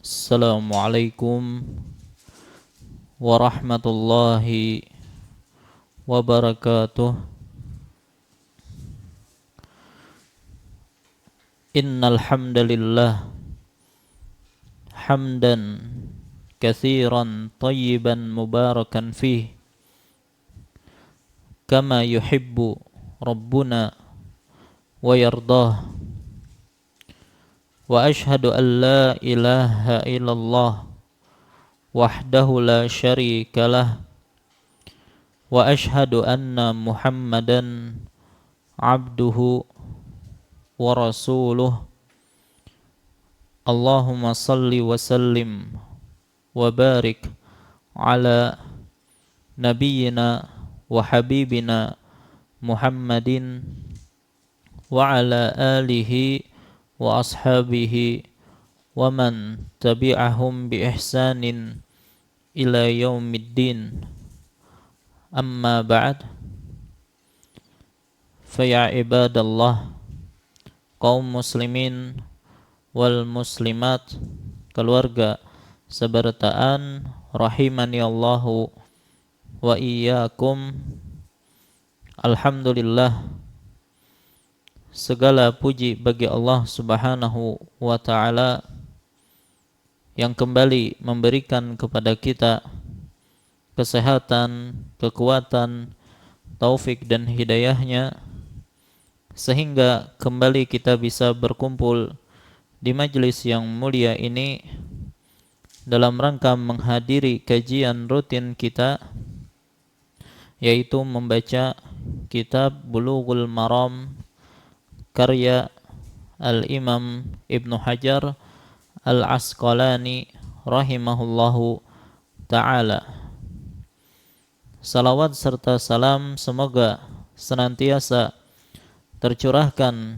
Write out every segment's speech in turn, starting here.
Assalamualaikum warahmatullahi wabarakatuh. Innal hamdalillah hamdan katsiran tayyiban mubarakan fih kama yuhibbu rabbuna wa yardah. Wa ashhadu an la ilaha illallah wahdahu la syarikalah wa ashhadu anna Muhammadan abduhu wa rasuluh. Allahumma salli wa sallim wa barik ala nabiyyina wa habibina Muhammadin wa ala alihi wa ashabihi wa man tabi'ahum bi ihsanin ila yaumiddin. Amma ba'd. Fa ya ibadallah, kaum muslimin wal muslimat, keluarga sebertaan rahimani Allahu wa iyyakum. Alhamdulillah, segala puji bagi Allah Subhanahu wa taala yang kembali memberikan kepada kita kesehatan, kekuatan, taufik dan hidayahnya sehingga kembali kita bisa berkumpul di majelis yang mulia ini dalam rangka menghadiri kajian rutin kita, yaitu membaca kitab Bulughul Maram karya Al-Imam Ibnu Hajar Al-Asqalani rahimahullahu ta'ala. Salawat serta salam semoga senantiasa tercurahkan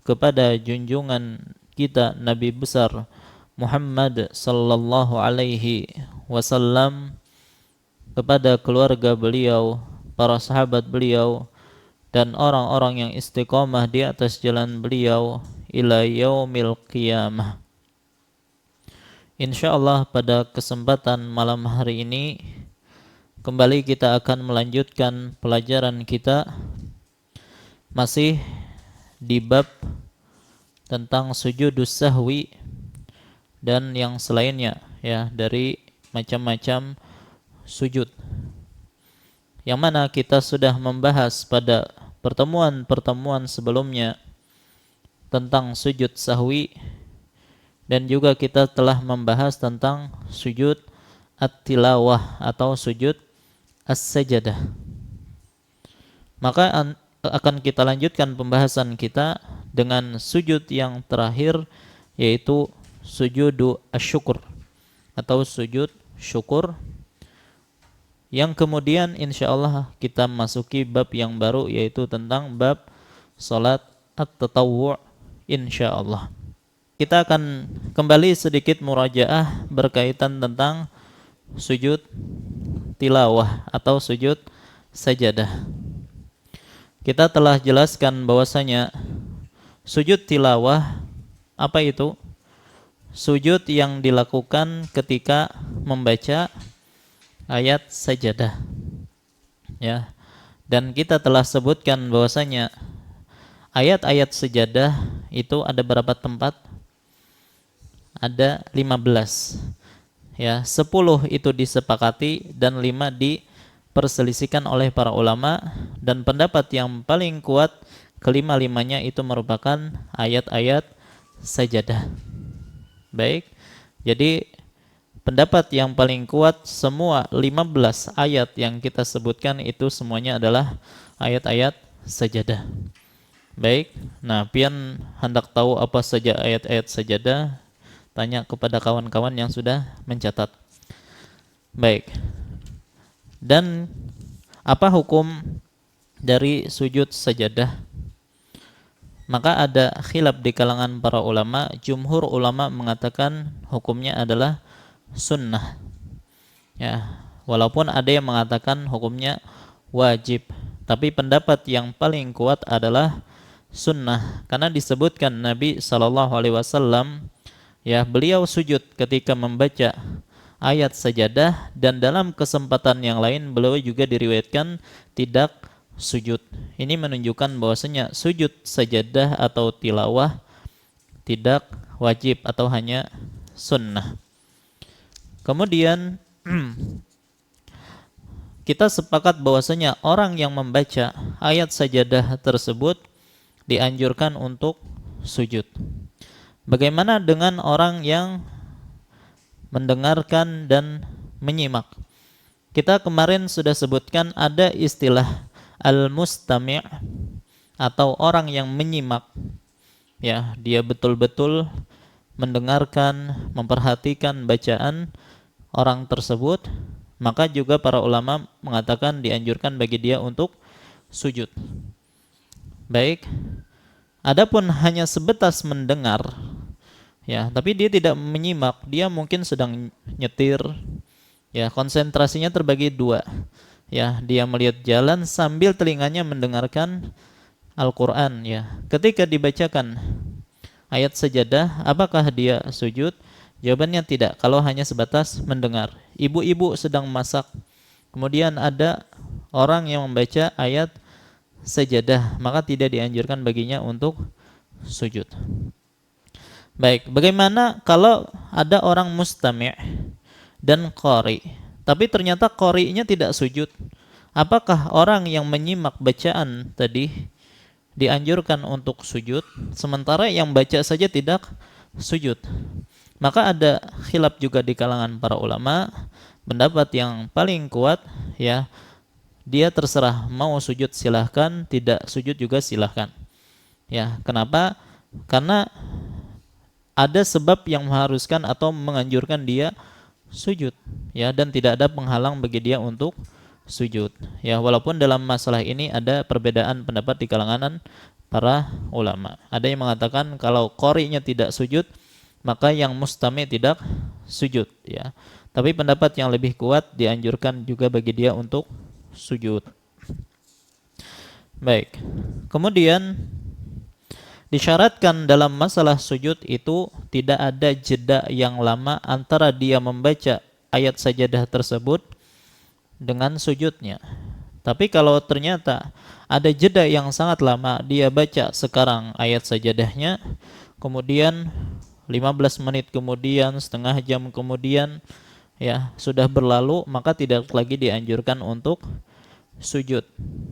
kepada junjungan kita Nabi besar Muhammad sallallahu alaihi wasallam, kepada keluarga beliau, para sahabat beliau, dan orang-orang yang istiqomah di atas jalan beliau ila yaumil qiyamah. Insyaallah pada kesempatan malam hari ini kembali kita akan melanjutkan pelajaran kita masih di bab tentang sujudus sahwi dan yang selainnya, ya, dari macam-macam sujud, yang mana kita sudah membahas pada pertemuan-pertemuan sebelumnya tentang sujud sahwi, dan juga kita telah membahas tentang sujud at-tilawah atau sujud as-sajadah. Maka akan kita lanjutkan pembahasan kita dengan sujud yang terakhir, yaitu sujudu asyukur atau sujud syukur, yang kemudian insyaallah kita masuki bab yang baru, yaitu tentang bab salat at-tatawwu' insyaallah. Kita akan kembali sedikit murajaah berkaitan tentang sujud tilawah atau sujud sajadah. Kita telah jelaskan bahwasanya sujud tilawah apa itu? Sujud yang dilakukan ketika membaca ayat sajadah, ya. Dan kita telah sebutkan bahwasanya ayat-ayat sajadah itu ada berapa tempat? Ada 15. Ya, 10 itu disepakati dan 5 diperselisihkan oleh para ulama, dan pendapat yang paling kuat kelima-limanya itu merupakan ayat-ayat sajadah. Baik. Jadi pendapat yang paling kuat, semua 15 ayat yang kita sebutkan itu semuanya adalah ayat-ayat sajadah. Baik. Nah, pian hendak tahu apa saja ayat-ayat sajadah, tanya kepada kawan-kawan yang sudah mencatat. Baik. Dan apa hukum dari sujud sajadah? Maka ada khilaf di kalangan para ulama. Jumhur ulama mengatakan hukumnya adalah sunnah, ya, walaupun ada yang mengatakan hukumnya wajib, tapi pendapat yang paling kuat adalah sunnah, karena disebutkan Nabi SAW Ya, beliau sujud ketika membaca ayat sajadah, dan dalam kesempatan yang lain beliau juga diriwayatkan tidak sujud. Ini menunjukkan bahwasanya sujud sajadah atau tilawah tidak wajib atau hanya sunnah. Kemudian kita sepakat bahwasanya orang yang membaca ayat sajadah tersebut dianjurkan untuk sujud. Bagaimana dengan orang yang mendengarkan dan menyimak? Kita kemarin sudah sebutkan ada istilah al-mustami' atau orang yang menyimak. Ya, dia betul-betul mendengarkan, memperhatikan bacaan orang tersebut, maka juga para ulama mengatakan dianjurkan bagi dia untuk sujud. Baik. Adapun hanya sebatas mendengar, ya, tapi dia tidak menyimak, dia mungkin sedang nyetir, ya, konsentrasinya terbagi dua. Ya, dia melihat jalan sambil telinganya mendengarkan Al-Qur'an, ya. Ketika dibacakan ayat sajadah, apakah dia sujud? Jawabannya tidak, kalau hanya sebatas mendengar. Ibu-ibu sedang masak, kemudian ada orang yang membaca ayat sajadah, maka tidak dianjurkan baginya untuk sujud. Baik, bagaimana kalau ada orang mustami' dan qari, tapi ternyata qari'nya tidak sujud? Apakah orang yang menyimak bacaan tadi dianjurkan untuk sujud, sementara yang baca saja tidak sujud? Maka ada khilaf juga di kalangan para ulama. Pendapat yang paling kuat, ya, dia terserah, mau sujud silahkan, tidak sujud juga silahkan. Ya, kenapa? Karena ada sebab yang mengharuskan atau menganjurkan dia sujud, ya, dan tidak ada penghalang bagi dia untuk sujud. Ya, walaupun dalam masalah ini ada perbedaan pendapat di kalangan para ulama. Ada yang mengatakan kalau qari'nya tidak sujud, maka yang mustami' tidak sujud, ya. Tapi pendapat yang lebih kuat, dianjurkan juga bagi dia untuk sujud. Baik. Kemudian disyaratkan dalam masalah sujud itu tidak ada jeda yang lama antara dia membaca ayat sajadah tersebut dengan sujudnya. Tapi kalau ternyata ada jeda yang sangat lama, dia baca sekarang ayat sajadahnya, kemudian 15 menit kemudian, setengah jam kemudian, ya, sudah berlalu, maka tidak lagi dianjurkan untuk sujud,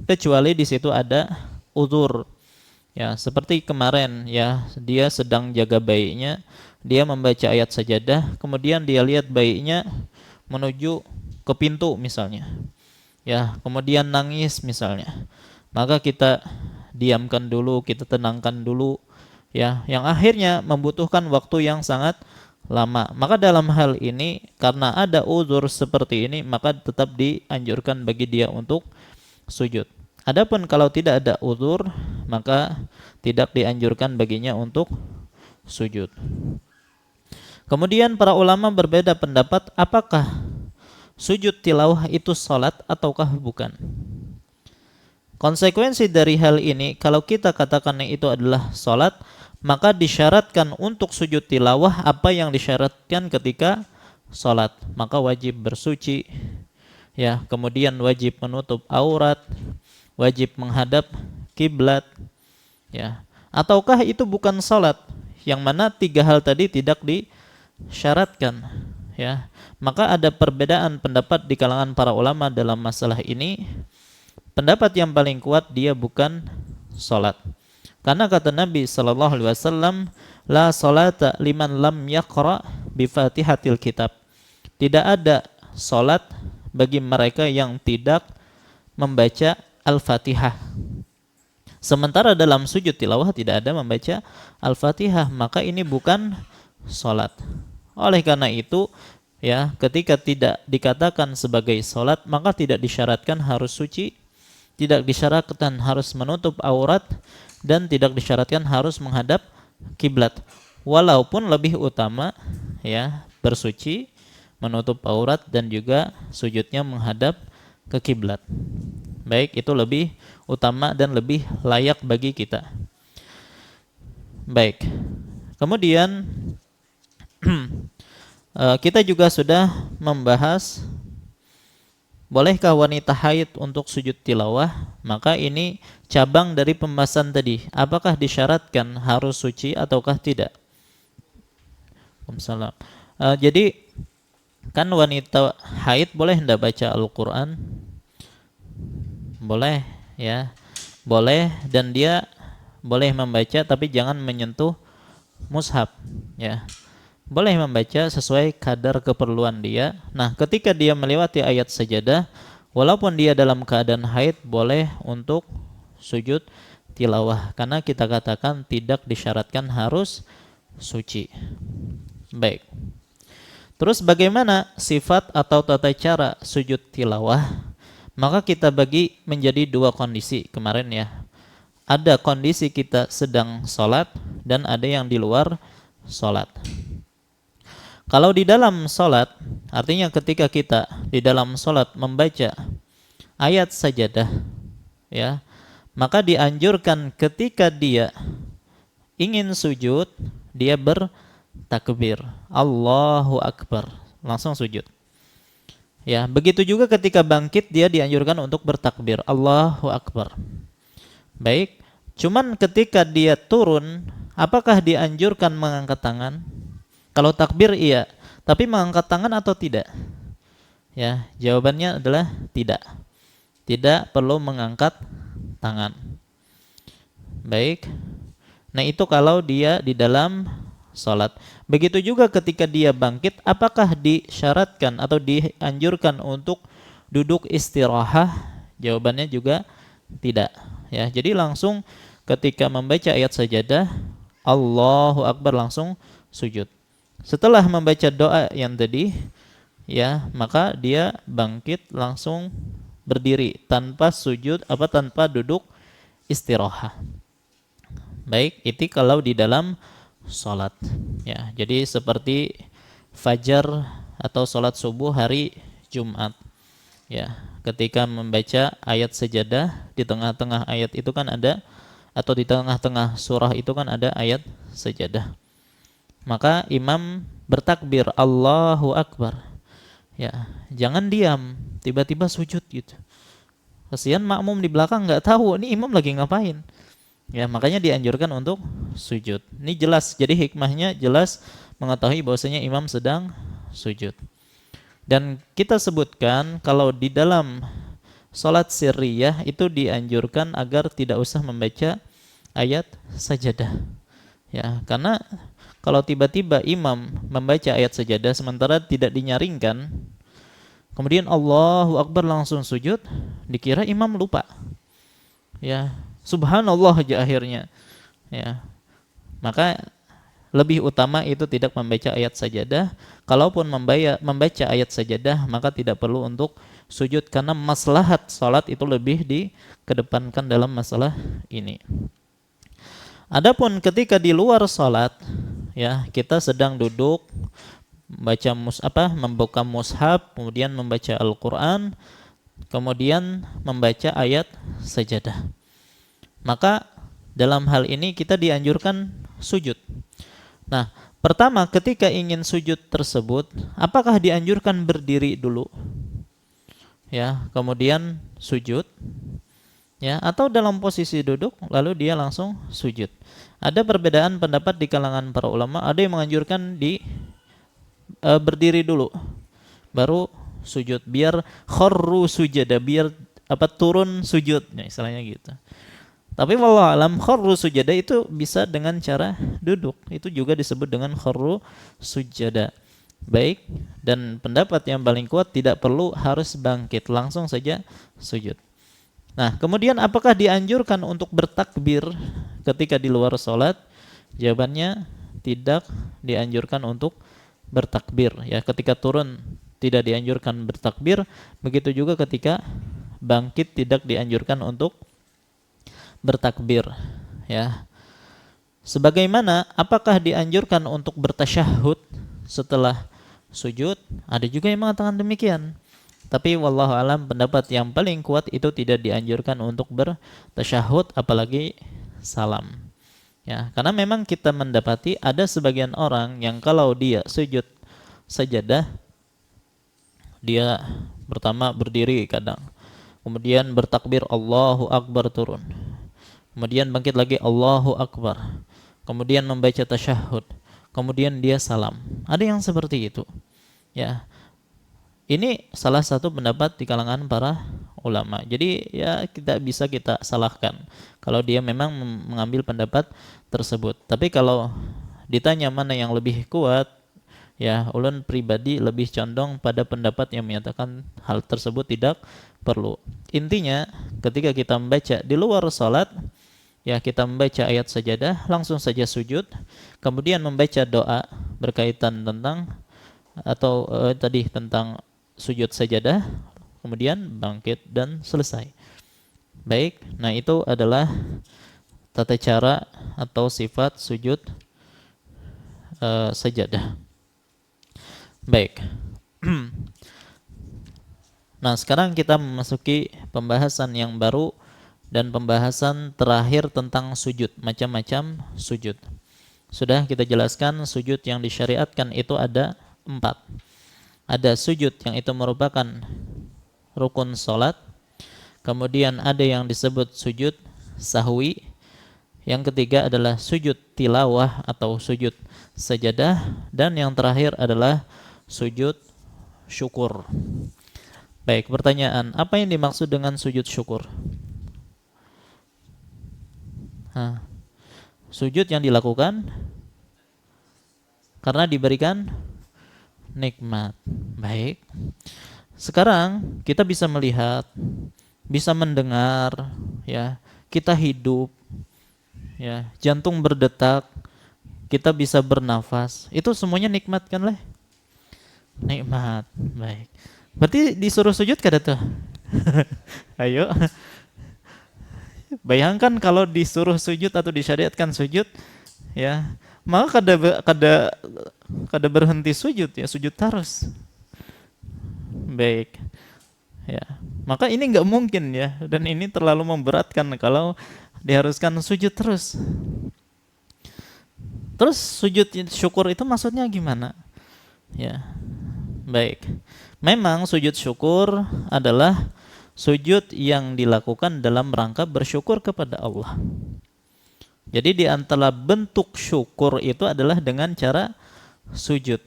kecuali di situ ada uzur. Ya, seperti kemarin, ya, dia sedang jaga bayinya, dia membaca ayat sajadah, kemudian dia lihat bayinya menuju ke pintu misalnya, ya, kemudian nangis misalnya, maka kita diamkan dulu, kita tenangkan dulu, ya, yang akhirnya membutuhkan waktu yang sangat lama. Maka dalam hal ini, karena ada uzur seperti ini, maka tetap dianjurkan bagi dia untuk sujud. Adapun kalau tidak ada uzur, maka tidak dianjurkan baginya untuk sujud. Kemudian para ulama berbeda pendapat, apakah sujud tilawah itu salat ataukah bukan? Konsekuensi dari hal ini, kalau kita katakan itu adalah salat, maka disyaratkan untuk sujud tilawah apa yang disyaratkan ketika salat, maka wajib bersuci, ya, kemudian wajib menutup aurat, wajib menghadap kiblat, ya. Ataukah itu bukan salat, yang mana tiga hal tadi tidak disyaratkan, ya. Maka ada perbedaan pendapat di kalangan para ulama dalam masalah ini. Pendapat yang paling kuat, dia bukan salat. Karena kata Nabi sallallahu alaihi wasallam, la salata liman lam yaqra bi Fatihatil kitab. Tidak ada salat bagi mereka yang tidak membaca Al-Fatihah. Sementara dalam sujud tilawah tidak ada membaca Al-Fatihah, maka ini bukan salat. Oleh karena itu, ya, ketika tidak dikatakan sebagai salat, maka tidak disyaratkan harus suci, tidak disyaratkan harus menutup aurat, dan tidak disyaratkan harus menghadap kiblat. Walaupun lebih utama, ya, bersuci, menutup aurat, dan juga sujudnya menghadap ke kiblat. Baik, itu lebih utama dan lebih layak bagi kita. Baik. Kemudian Kita juga sudah membahas bolehkah wanita haid untuk sujud tilawah? Maka ini cabang dari pembahasan tadi. Apakah disyaratkan harus suci ataukah tidak? Waalaikumsalam. Jadi kan wanita haid boleh hendak baca Al-Quran? Boleh, ya. Boleh, dan dia boleh membaca tapi jangan menyentuh mushaf, ya. Boleh membaca sesuai kadar keperluan dia. Nah, ketika dia melewati ayat sajadah, walaupun dia dalam keadaan haid, boleh untuk sujud tilawah. Karena kita katakan tidak disyaratkan harus suci. Baik. Terus bagaimana sifat atau tata cara sujud tilawah? Maka kita bagi menjadi dua kondisi kemarin, ya. Ada kondisi kita sedang sholat dan ada yang di luar sholat. Kalau di dalam sholat, artinya ketika kita di dalam sholat membaca ayat sajadah, ya, maka dianjurkan ketika dia ingin sujud, dia bertakbir, Allahu Akbar, langsung sujud. Ya, begitu juga ketika bangkit dia dianjurkan untuk bertakbir, Allahu Akbar. Baik, cuman ketika dia turun, apakah dianjurkan mengangkat tangan? Kalau takbir iya, tapi mengangkat tangan atau tidak? Ya, jawabannya adalah tidak. Tidak perlu mengangkat tangan. Baik. Nah, itu kalau dia di dalam salat. Begitu juga ketika dia bangkit, apakah disyaratkan atau dianjurkan untuk duduk istirahat? Jawabannya juga tidak, ya. Jadi langsung ketika membaca ayat sajadah, Allahu Akbar, langsung sujud. Setelah membaca doa yang tadi, ya, maka dia bangkit langsung berdiri tanpa sujud tanpa duduk istirahat. Baik, itu kalau di dalam salat, ya. Jadi seperti fajar atau salat subuh hari Jumat, ya. Ketika membaca ayat sajadah, di tengah-tengah ayat itu kan ada, atau di tengah-tengah surah itu kan ada ayat sajadah. Maka imam bertakbir Allahu Akbar. Ya, jangan diam, tiba-tiba sujud gitu. Kasihan makmum di belakang nggak tahu ini imam lagi ngapain. Ya, makanya dianjurkan untuk sujud. Ini jelas, jadi hikmahnya jelas mengetahui bahwasanya imam sedang sujud. Dan kita sebutkan kalau di dalam salat sirriyah itu dianjurkan agar tidak usah membaca ayat sajadah. Ya, karena kalau tiba-tiba imam membaca ayat sajadah sementara tidak dinyaringkan, kemudian Allahu Akbar langsung sujud, dikira imam lupa. Ya, subhanallah aja akhirnya, ya. Maka lebih utama itu tidak membaca ayat sajadah. Kalaupun membaca ayat sajadah, maka tidak perlu untuk sujud karena maslahat salat itu lebih dikedepankan dalam masalah ini. Adapun ketika di luar salat, ya, kita sedang duduk baca membuka mushaf, kemudian membaca Al-Qur'an, kemudian membaca ayat sajadah. Maka dalam hal ini kita dianjurkan sujud. Nah, pertama ketika ingin sujud tersebut, apakah dianjurkan berdiri dulu? Ya, kemudian sujud, ya, atau dalam posisi duduk lalu dia langsung sujud. Ada perbedaan pendapat di kalangan para ulama, ada yang menganjurkan berdiri dulu baru sujud, biar kharru sujada, biar turun sujud, ya, istilahnya gitu. Tapi wallahu alam kharru sujada itu bisa dengan cara duduk. Itu juga disebut dengan kharru sujada. Baik, dan pendapat yang paling kuat tidak perlu harus bangkit, langsung saja sujud. Nah, kemudian apakah dianjurkan untuk bertakbir ketika di luar salat? Jawabannya tidak dianjurkan untuk bertakbir, ya. Ketika turun tidak dianjurkan bertakbir, begitu juga ketika bangkit tidak dianjurkan untuk bertakbir, ya. Sebagaimana apakah dianjurkan untuk bertasyahud setelah sujud? Ada juga yang mengatakan demikian. Tapi wallahu alam pendapat yang paling kuat itu tidak dianjurkan untuk bertasyahud apalagi salam. Ya, karena memang kita mendapati ada sebagian orang yang kalau dia sujud sajadah, dia pertama berdiri kadang, kemudian bertakbir Allahu Akbar turun, kemudian bangkit lagi Allahu Akbar, kemudian membaca tasyahud, kemudian dia salam. Ada yang seperti itu. Ya, ini salah satu pendapat di kalangan para ulama. Jadi ya tidak bisa kita salahkan kalau dia memang mengambil pendapat tersebut. Tapi kalau ditanya mana yang lebih kuat, ya ulun pribadi lebih condong pada pendapat yang menyatakan hal tersebut tidak perlu. Intinya ketika kita membaca di luar salat, ya kita membaca ayat sajadah langsung saja sujud, kemudian membaca doa berkaitan tentang atau tadi tentang sujud sajadah, kemudian bangkit dan selesai. Baik, nah itu adalah tata cara atau sifat sujud sajadah. Baik. Nah, sekarang kita memasuki pembahasan yang baru dan pembahasan terakhir tentang sujud, macam-macam sujud. Sudah kita jelaskan sujud yang disyariatkan itu ada 4. Ada sujud yang itu merupakan rukun salat, kemudian ada yang disebut sujud sahwi, yang ketiga adalah sujud tilawah atau sujud sajadah, dan yang terakhir adalah sujud syukur. Baik, pertanyaan, apa yang dimaksud dengan sujud syukur? Sujud yang dilakukan karena diberikan nikmat. Baik. Sekarang kita bisa melihat, bisa mendengar, ya, kita hidup, ya, jantung berdetak, kita bisa bernafas. Itu semuanya nikmat kan, Leh? Nikmat. Baik. Berarti disuruh sujud kada tuh? Ayo. Bayangkan kalau disuruh sujud atau disyariatkan sujud, ya, maka kada berhenti sujud, ya, sujud terus. Baik, ya, maka ini nggak mungkin, ya, dan ini terlalu memberatkan kalau diharuskan sujud terus. Terus sujud syukur itu maksudnya gimana? Ya, baik. Memang sujud syukur adalah sujud yang dilakukan dalam rangka bersyukur kepada Allah. Jadi di antara bentuk syukur itu adalah dengan cara sujud.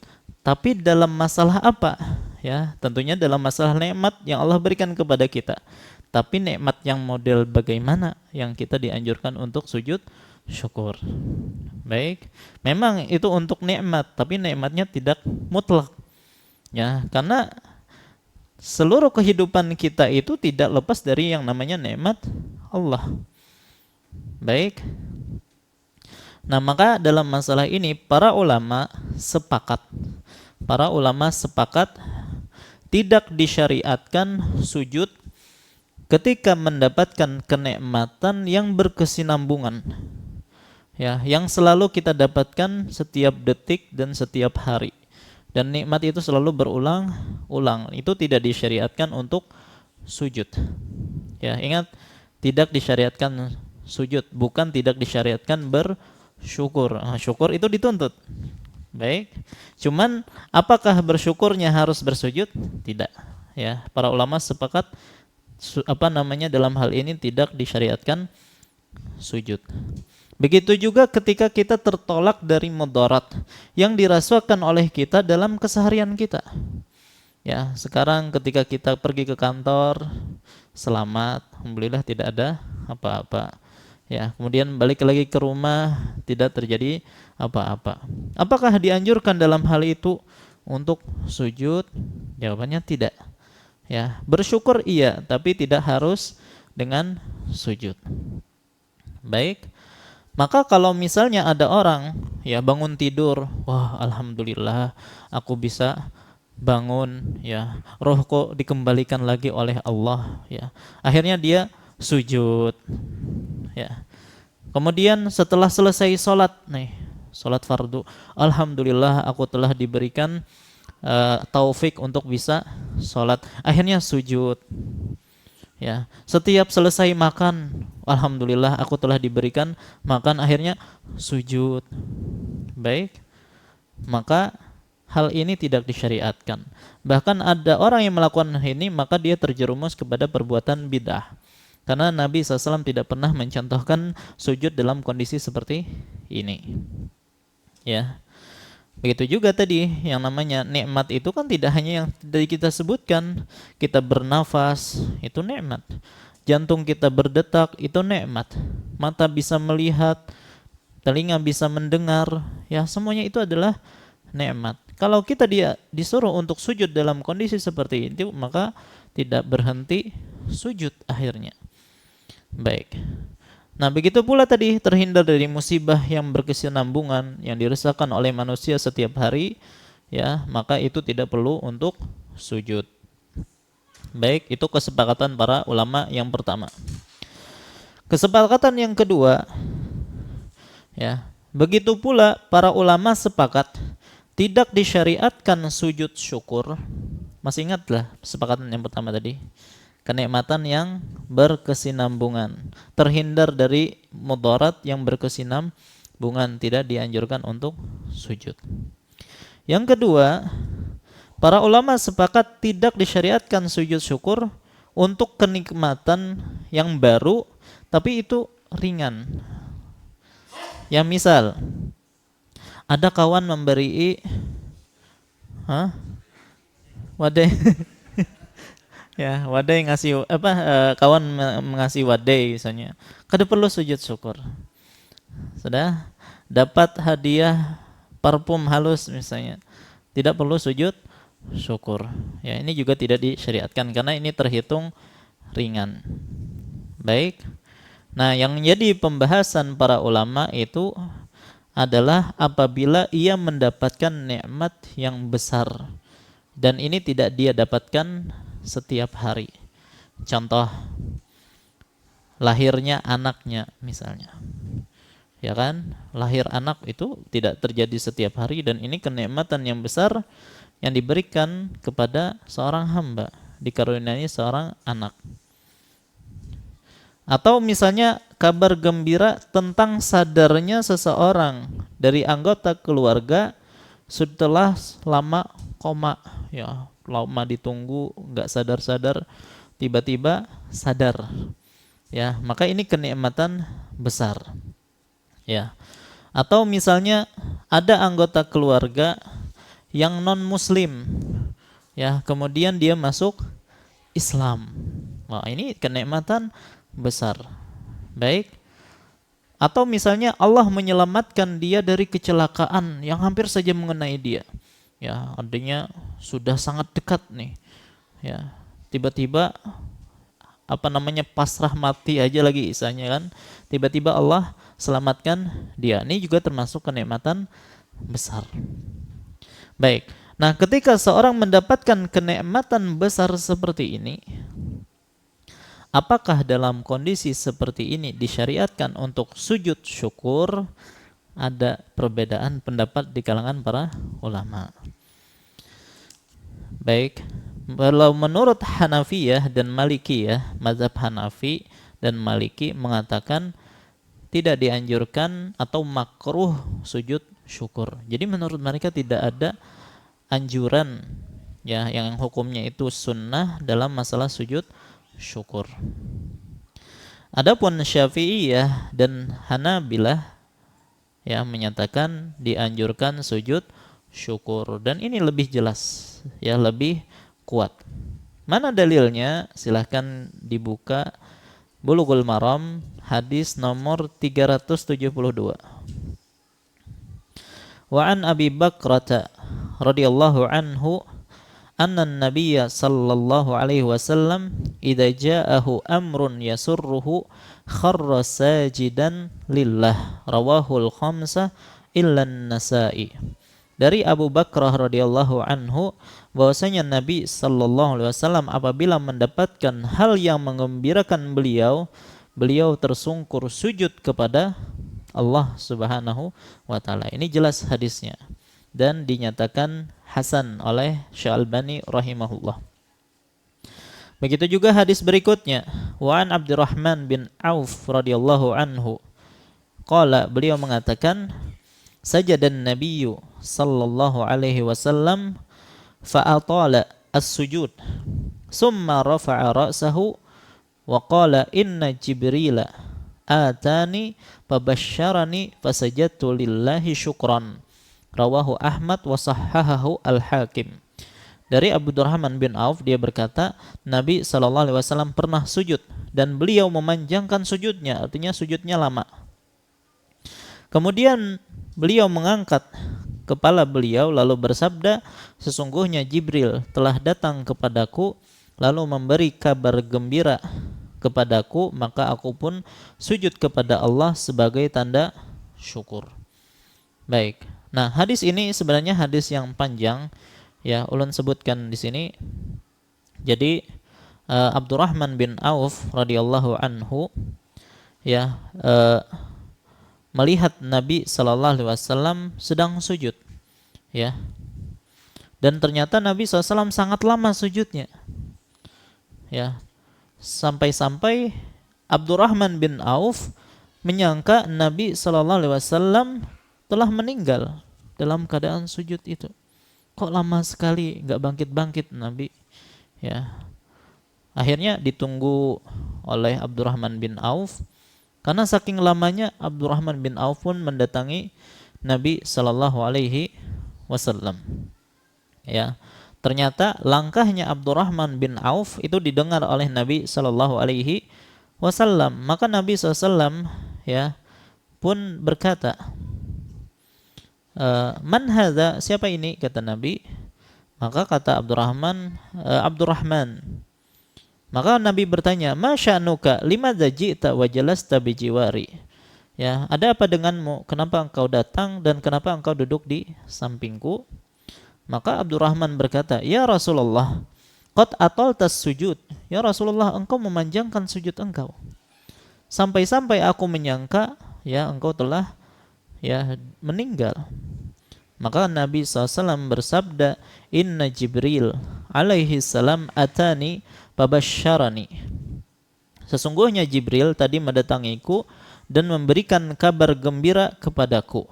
Tapi dalam masalah apa? Ya, tentunya dalam masalah nikmat yang Allah berikan kepada kita. Tapi nikmat yang model bagaimana yang kita dianjurkan untuk sujud syukur. Baik, memang itu untuk nikmat, tapi nikmatnya tidak mutlak. Ya, karena seluruh kehidupan kita itu tidak lepas dari yang namanya nikmat Allah. Baik. Nah, maka dalam masalah ini para ulama sepakat tidak disyariatkan sujud ketika mendapatkan kenikmatan yang berkesinambungan. Ya, yang selalu kita dapatkan setiap detik dan setiap hari. Dan nikmat itu selalu berulang-ulang. Itu tidak disyariatkan untuk sujud. Ya, ingat, tidak disyariatkan sujud, bukan tidak disyariatkan bersyukur. Syukur itu dituntut. Baik. Cuman apakah bersyukurnya harus bersujud? Tidak. Ya, para ulama sepakat dalam hal ini tidak disyariatkan sujud. Begitu juga ketika kita tertolak dari mudarat yang dirasakan oleh kita dalam keseharian kita. Ya, sekarang ketika kita pergi ke kantor, selamat, alhamdulillah tidak ada apa-apa. Ya, kemudian balik lagi ke rumah, tidak terjadi apa-apa. Apakah dianjurkan dalam hal itu untuk sujud? Jawabannya tidak. Ya, bersyukur iya, tapi tidak harus dengan sujud. Baik. Maka kalau misalnya ada orang, ya, bangun tidur, wah, alhamdulillah aku bisa bangun, ya, rohku dikembalikan lagi oleh Allah, ya. Akhirnya dia sujud, ya. Kemudian setelah selesai sholat fardu, alhamdulillah aku telah diberikan taufik untuk bisa sholat. Akhirnya sujud. Ya, setiap selesai makan, Alhamdulillah aku telah diberikan makan, akhirnya sujud. Baik, maka hal ini tidak disyariatkan. Bahkan ada orang yang melakukan ini maka dia terjerumus kepada perbuatan bid'ah. Karena Nabi SAW tidak pernah mencontohkan sujud dalam kondisi seperti ini. Ya. Begitu juga tadi yang namanya nikmat itu kan tidak hanya yang tadi kita sebutkan. Kita bernafas itu nikmat. Jantung kita berdetak itu nikmat. Mata bisa melihat, telinga bisa mendengar, ya semuanya itu adalah nikmat. Kalau kita disuruh untuk sujud dalam kondisi seperti itu, maka tidak berhenti sujud akhirnya. Baik. Nah, begitu pula tadi terhindar dari musibah yang berkesinambungan yang dirasakan oleh manusia setiap hari, ya, maka itu tidak perlu untuk sujud. Baik, itu kesepakatan para ulama yang pertama. Kesepakatan yang kedua, ya, begitu pula para ulama sepakat tidak disyariatkan sujud syukur. Masih ingatlah kesepakatan yang pertama tadi? Kenikmatan yang berkesinambungan, terhindar dari mudarat yang berkesinambungan, tidak dianjurkan untuk sujud. Yang kedua, para ulama sepakat tidak disyariatkan sujud syukur untuk kenikmatan yang baru, tapi itu ringan. Ya, misal ada kawan memberi wadai ya, wadai ngasih kawan mengasih wadai misalnya. Kada perlu sujud syukur. Sudah dapat hadiah parfum halus misalnya. Tidak perlu sujud syukur. Ya, ini juga tidak disyariatkan karena ini terhitung ringan. Baik. Nah, yang menjadi pembahasan para ulama itu adalah apabila ia mendapatkan nikmat yang besar dan ini tidak dia dapatkan setiap hari. Contoh lahirnya anaknya misalnya. Ya kan? Lahir anak itu tidak terjadi setiap hari dan ini kenikmatan yang besar yang diberikan kepada seorang hamba, dikaruniai seorang anak. Atau misalnya kabar gembira tentang sadarnya seseorang dari anggota keluarga setelah lama koma, ya, lama ditunggu nggak sadar-sadar, tiba-tiba sadar, ya, maka ini kenikmatan besar, ya. Atau misalnya ada anggota keluarga yang non muslim, ya, kemudian dia masuk Islam, wah ini kenikmatan besar. Baik. Atau misalnya Allah menyelamatkan dia dari kecelakaan yang hampir saja mengenai dia, ya, artinya sudah sangat dekat nih, ya, tiba-tiba pasrah mati aja lagi isanya kan, tiba-tiba Allah selamatkan dia. Ini juga termasuk kenikmatan besar. Baik. Nah, ketika seorang mendapatkan kenikmatan besar seperti ini, apakah dalam kondisi seperti ini disyariatkan untuk sujud syukur? Ada perbedaan pendapat di kalangan para ulama. Baik, kalau menurut Hanafiyah dan Malikiyah, mazhab Hanafi dan Maliki mengatakan tidak dianjurkan atau makruh sujud syukur. Jadi menurut mereka tidak ada anjuran, ya, yang hukumnya itu sunnah dalam masalah sujud syukur. Adapun Syafi'iyah dan Hanabilah, ya, menyatakan dianjurkan sujud syukur dan ini lebih jelas, ya, lebih kuat. Mana dalilnya? Silahkan dibuka Bulughul Maram hadis nomor 372. Wa an Abi Bakrata radhiyallahu anhu anna an-nabiyya sallallahu alaihi wasallam idza ja'ahu amrun yasurruhu kharra sajidan lillah, rawahul khamsah illa an-Nasa'i. Dari Abu Bakrah radhiyallahu anhu bahwasanya Nabi sallallahu alaihi wasallam apabila mendapatkan hal yang menggembirakan beliau, beliau tersungkur sujud kepada Allah Subhanahu wa taala. Ini jelas hadisnya dan dinyatakan hasan oleh Syalbani rahimahullah. Begitu juga hadis berikutnya, wa an Abdurrahman bin Auf radhiyallahu anhu qala, beliau mengatakan, sajadan nabiyyu sallallahu alaihi wasallam fa atala as-sujud summa rafa'a ra'sahu wa qala inna jibrila atani fabasyarani fasajadtu lillahi syukran, rawahu Ahmad wa sahhahahu al-Hakim. Dari Abdurrahman bin Auf, dia berkata, Nabi SAW pernah sujud dan beliau memanjangkan sujudnya, artinya sujudnya lama. Kemudian beliau mengangkat kepala beliau lalu bersabda, sesungguhnya Jibril telah datang kepadaku lalu memberi kabar gembira kepadaku, maka aku pun sujud kepada Allah sebagai tanda syukur. Baik. Nah, hadis ini sebenarnya hadis yang panjang, ya, ulun sebutkan di sini. Jadi Abdurrahman bin Auf radhiyallahu anhu, ya, melihat Nabi sallallahu alaihi wasallam sedang sujud, ya. Dan ternyata Nabi SAW sangat lama sujudnya. Ya. Sampai-sampai Abdurrahman bin Auf menyangka Nabi sallallahu alaihi wasallam telah meninggal dalam keadaan sujud itu. Kok lama sekali enggak bangkit-bangkit Nabi? Ya. Akhirnya ditunggu oleh Abdurrahman bin Auf. Karena saking lamanya, Abdurrahman bin Auf pun mendatangi Nabi sallallahu alaihi wasallam. Ya. Ternyata langkahnya Abdurrahman bin Auf itu didengar oleh Nabi sallallahu alaihi wasallam. Maka Nabi SAW, ya, pun berkata, man hadza, siapa ini, kata Nabi. Maka kata Abdurrahman, Maka Nabi bertanya, ma sya'nuka limadza ji'ta wa jalasta bi jiwari. Ya, ada apa denganmu? Kenapa engkau datang dan kenapa engkau duduk di sampingku? Maka Abdurrahman berkata, ya Rasulullah, qad ataltas sujud. Ya Rasulullah, engkau memanjangkan sujud engkau. Sampai-sampai aku menyangka, ya, engkau telah, ya, meninggal. Maka Nabi SAW bersabda, inna Jibril alaihi salam atani fabasyarani. Sesungguhnya Jibril tadi mendatangiku dan memberikan kabar gembira kepadaku.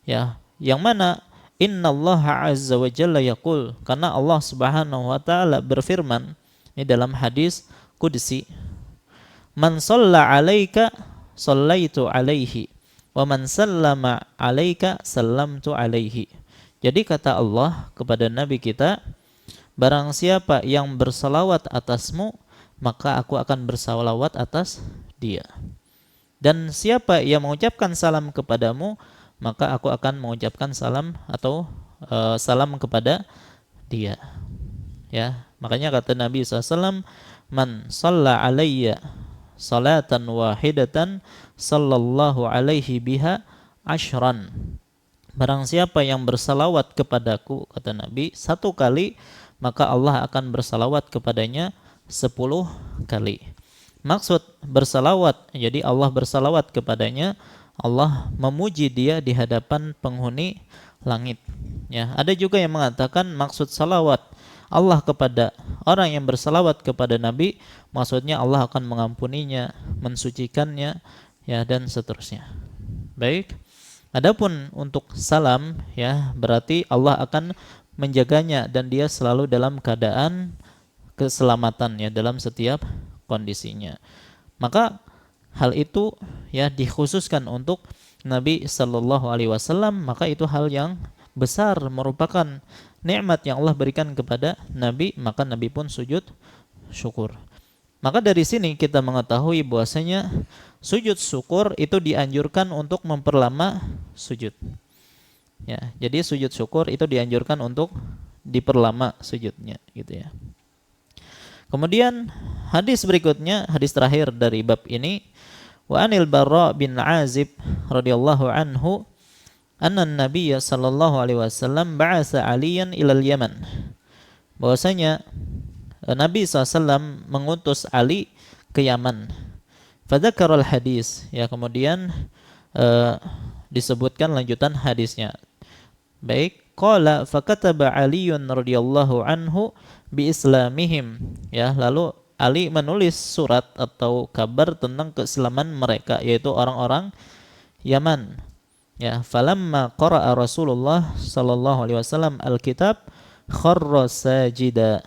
Ya, yang mana innallaha azza wa jalla yaqul, karena Allah Subhanahu wa taala berfirman ini dalam hadis qudsi, man shalla 'alaika shallaitu 'alaihi wa man sallama 'alaika sallamtu 'alaihi. Jadi kata Allah kepada nabi kita, barang siapa yang bersalawat atasmu, maka aku akan bersalawat atas dia. Dan siapa yang mengucapkan salam kepadamu, maka aku akan mengucapkan salam atau salam kepada dia. Ya, makanya kata Nabi SAW, man shalla alayya salatan wahidatan sallallahu alaihi biha ashran. Barang siapa yang bersalawat kepadaku, kata Nabi, 1 kali, maka Allah akan bersalawat kepadanya 10 kali. Maksud bersalawat, jadi Allah bersalawat kepadanya, Allah memuji dia di hadapan penghuni langit. Ya, ada juga yang mengatakan maksud salawat Allah kepada orang yang bersalawat kepada Nabi, maksudnya Allah akan mengampuninya, mensucikannya, ya, dan seterusnya. Baik. Adapun untuk salam, ya, berarti Allah akan menjaganya dan dia selalu dalam keadaan keselamatan, ya, dalam setiap kondisinya. Maka hal itu, ya, dikhususkan untuk Nabi sallallahu alaihi wasallam, maka itu hal yang besar, merupakan nikmat yang Allah berikan kepada Nabi, maka Nabi pun sujud syukur. Maka dari sini kita mengetahui bahwasanya sujud syukur itu dianjurkan untuk memperlama sujud. Ya, jadi sujud syukur itu dianjurkan untuk diperlama sujudnya, gitu ya. Kemudian hadis berikutnya, hadis terakhir dari bab ini, wa anil Barra bin Azib radhiyallahu anhu anna Nabiy sallallahu alaihi wasallam ba'atsa Aliyan ilal Yaman. Bahwasanya Nabi SAW mengutus Ali ke Yaman. Fadzakarul hadis, ya, kemudian disebutkan lanjutan hadisnya. Baik, qala fakataba Aliyun radhiyallahu anhu bi islamihim, ya, lalu Ali menulis surat atau kabar tentang keislaman mereka, yaitu orang-orang Yaman. Ya, falamma qara'a Rasulullah sallallahu alaihi wasallam alkitab kharra sajida.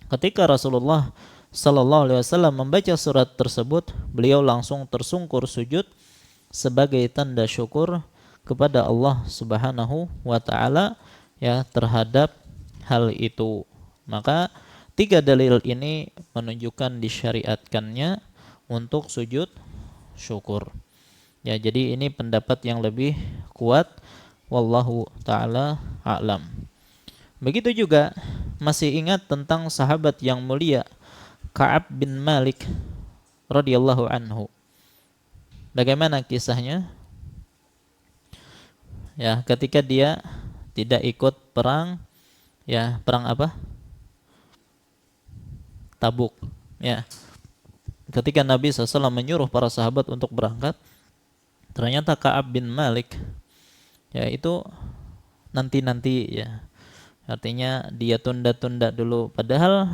Ketika Rasulullah sallallahu alaihi wasallam membaca surat tersebut, beliau langsung tersungkur sujud sebagai tanda syukur kepada Allah Subhanahu wa taala ya terhadap hal itu. Maka tiga dalil ini menunjukkan disyariatkannya untuk sujud syukur. Ya, jadi ini pendapat yang lebih kuat, wallahu taala a'lam. Begitu juga masih ingat tentang sahabat yang mulia Ka'ab bin Malik radhiyallahu anhu. Bagaimana kisahnya? Ya, ketika dia tidak ikut perang, ya, perang apa? Tabuk. Ya. Ketika Nabi SAW menyuruh para sahabat untuk berangkat, ternyata Ka'ab bin Malik ya itu nanti-nanti ya. Artinya dia tunda-tunda dulu, padahal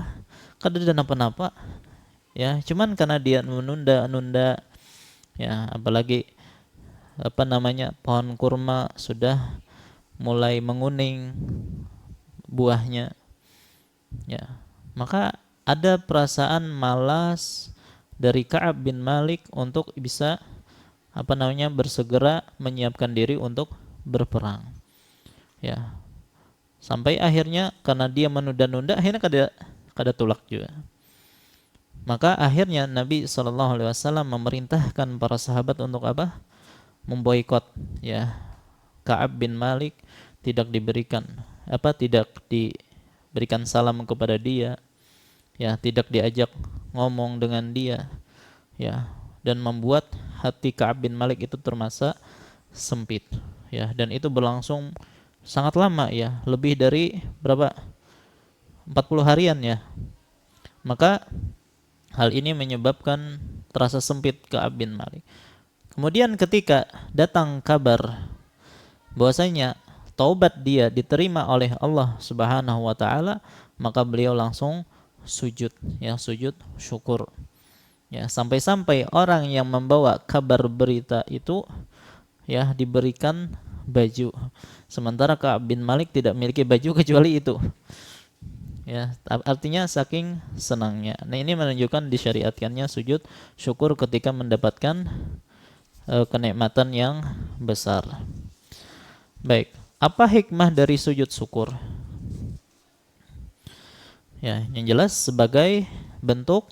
kada ada napa-napa. Ya, cuman karena dia menunda-nunda ya, apalagi pohon kurma sudah mulai menguning buahnya. Ya. Maka ada perasaan malas dari Ka'ab bin Malik untuk bisa bersegera menyiapkan diri untuk berperang. Ya. Sampai akhirnya karena dia menunda-nunda, akhirnya kada tulak juga. Maka akhirnya Nabi SAW memerintahkan para sahabat untuk apa? Memboikot ya Ka'ab bin Malik, tidak diberikan salam kepada dia, ya, tidak diajak ngomong dengan dia, ya, dan membuat hati Ka'ab bin Malik itu termasa sempit, ya, dan itu berlangsung sangat lama ya, lebih dari 40 harian ya. Maka hal ini menyebabkan terasa sempit Ka'ab bin Malik. Kemudian ketika datang kabar bahwasanya taubat dia diterima oleh Allah Subhanahu wa taala, maka beliau langsung sujud syukur. Ya, sampai-sampai orang yang membawa kabar berita itu ya diberikan baju, sementara Ka'ab bin Malik tidak memiliki baju kecuali itu. Ya, artinya saking senangnya. Nah, ini menunjukkan disyariatkannya sujud syukur ketika mendapatkan kenikmatan yang besar. Baik, apa hikmah dari sujud syukur? Ya, yang jelas sebagai bentuk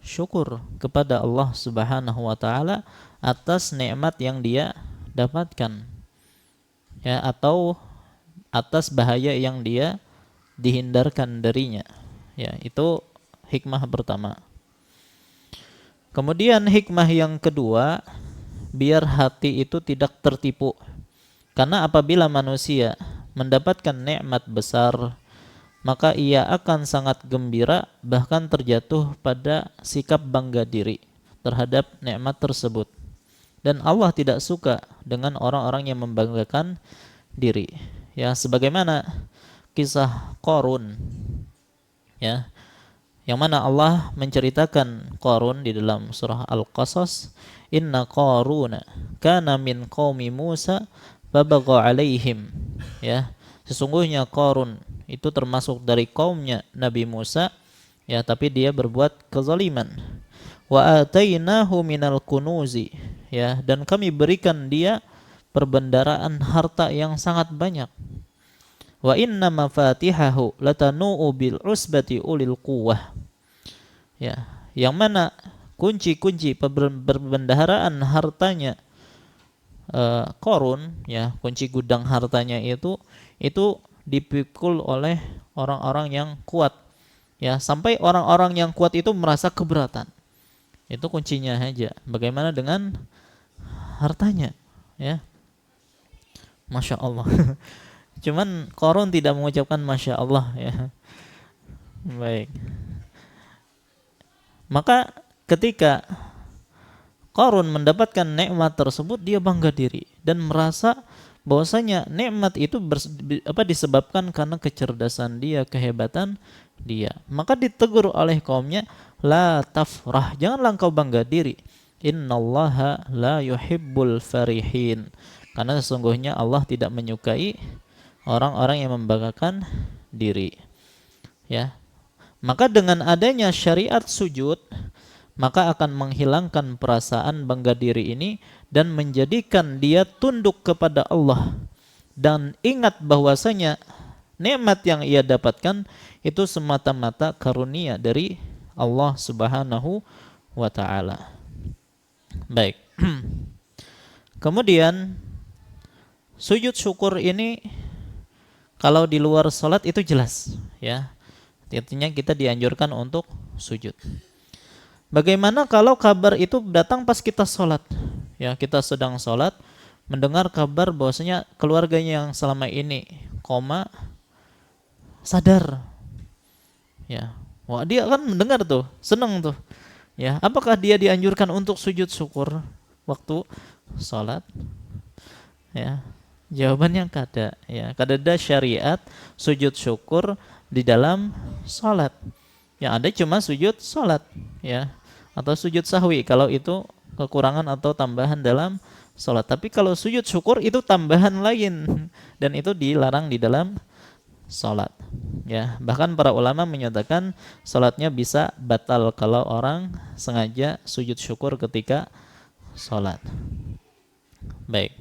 syukur kepada Allah Subhanahu wa taala atas nikmat yang dia dapatkan. Ya, atau atas bahaya yang dia dihindarkan darinya. Ya, itu hikmah pertama. Kemudian hikmah yang kedua, biar hati itu tidak tertipu. Karena apabila manusia mendapatkan nikmat besar, maka ia akan sangat gembira, bahkan terjatuh pada sikap bangga diri terhadap nikmat tersebut. Dan Allah tidak suka dengan orang-orang yang membanggakan diri. Ya, sebagaimana kisah Qarun. Ya. Yang mana Allah menceritakan Qarun di dalam surah Al-Qasas, "Inna Qaruna kana min qaumi Musa babagha 'alaihim." Ya, sesungguhnya Qarun itu termasuk dari kaumnya Nabi Musa, ya, tapi dia berbuat kezaliman. Wa atainahu minal kunuzi, ya, dan kami berikan dia perbendaraan harta yang sangat banyak. Wa inna mafatihahu latanu'u bil usbati ulil quwwah. Ya, yang mana kunci-kunci perbendaharaan hartanya Qarun, ya, kunci gudang hartanya itu dipikul oleh orang-orang yang kuat. Ya, sampai orang-orang yang kuat itu merasa keberatan. Itu kuncinya aja. Bagaimana dengan hartanya? Ya. Masya Allah. Cuman Qarun tidak mengucapkan Masya Allah ya. Baik. Maka ketika Qarun mendapatkan nikmat tersebut, dia bangga diri dan merasa bahwasanya nikmat itu disebabkan karena kecerdasan dia, kehebatan dia. Maka ditegur oleh kaumnya, la tafrah, janganlah engkau bangga diri. Innallaha la yuhibbul farihin, karena sesungguhnya Allah tidak menyukai orang-orang yang membanggakan diri. Ya, maka dengan adanya syariat sujud, maka akan menghilangkan perasaan bangga diri ini dan menjadikan dia tunduk kepada Allah dan ingat bahwasanya nikmat yang ia dapatkan itu semata-mata karunia dari Allah Subhanahu wa taala. Baik. Kemudian sujud syukur ini kalau di luar salat itu jelas, ya. Artinya kita dianjurkan untuk sujud. Bagaimana kalau kabar itu datang pas kita sholat? Ya, kita sedang sholat, mendengar kabar bahwasanya keluarganya yang selama ini koma sadar. Ya, wah dia kan mendengar tuh, senang tuh. Ya, apakah dia dianjurkan untuk sujud syukur waktu sholat? Ya, jawabannya kada. Ya, kada ada syariat sujud syukur di dalam sholat. Yang ada cuma sujud sholat, ya, atau sujud sahwi kalau itu kekurangan atau tambahan dalam sholat. Tapi kalau sujud syukur itu tambahan lain dan itu dilarang di dalam sholat. Ya, bahkan para ulama menyatakan sholatnya bisa batal kalau orang sengaja sujud syukur ketika sholat. Baik,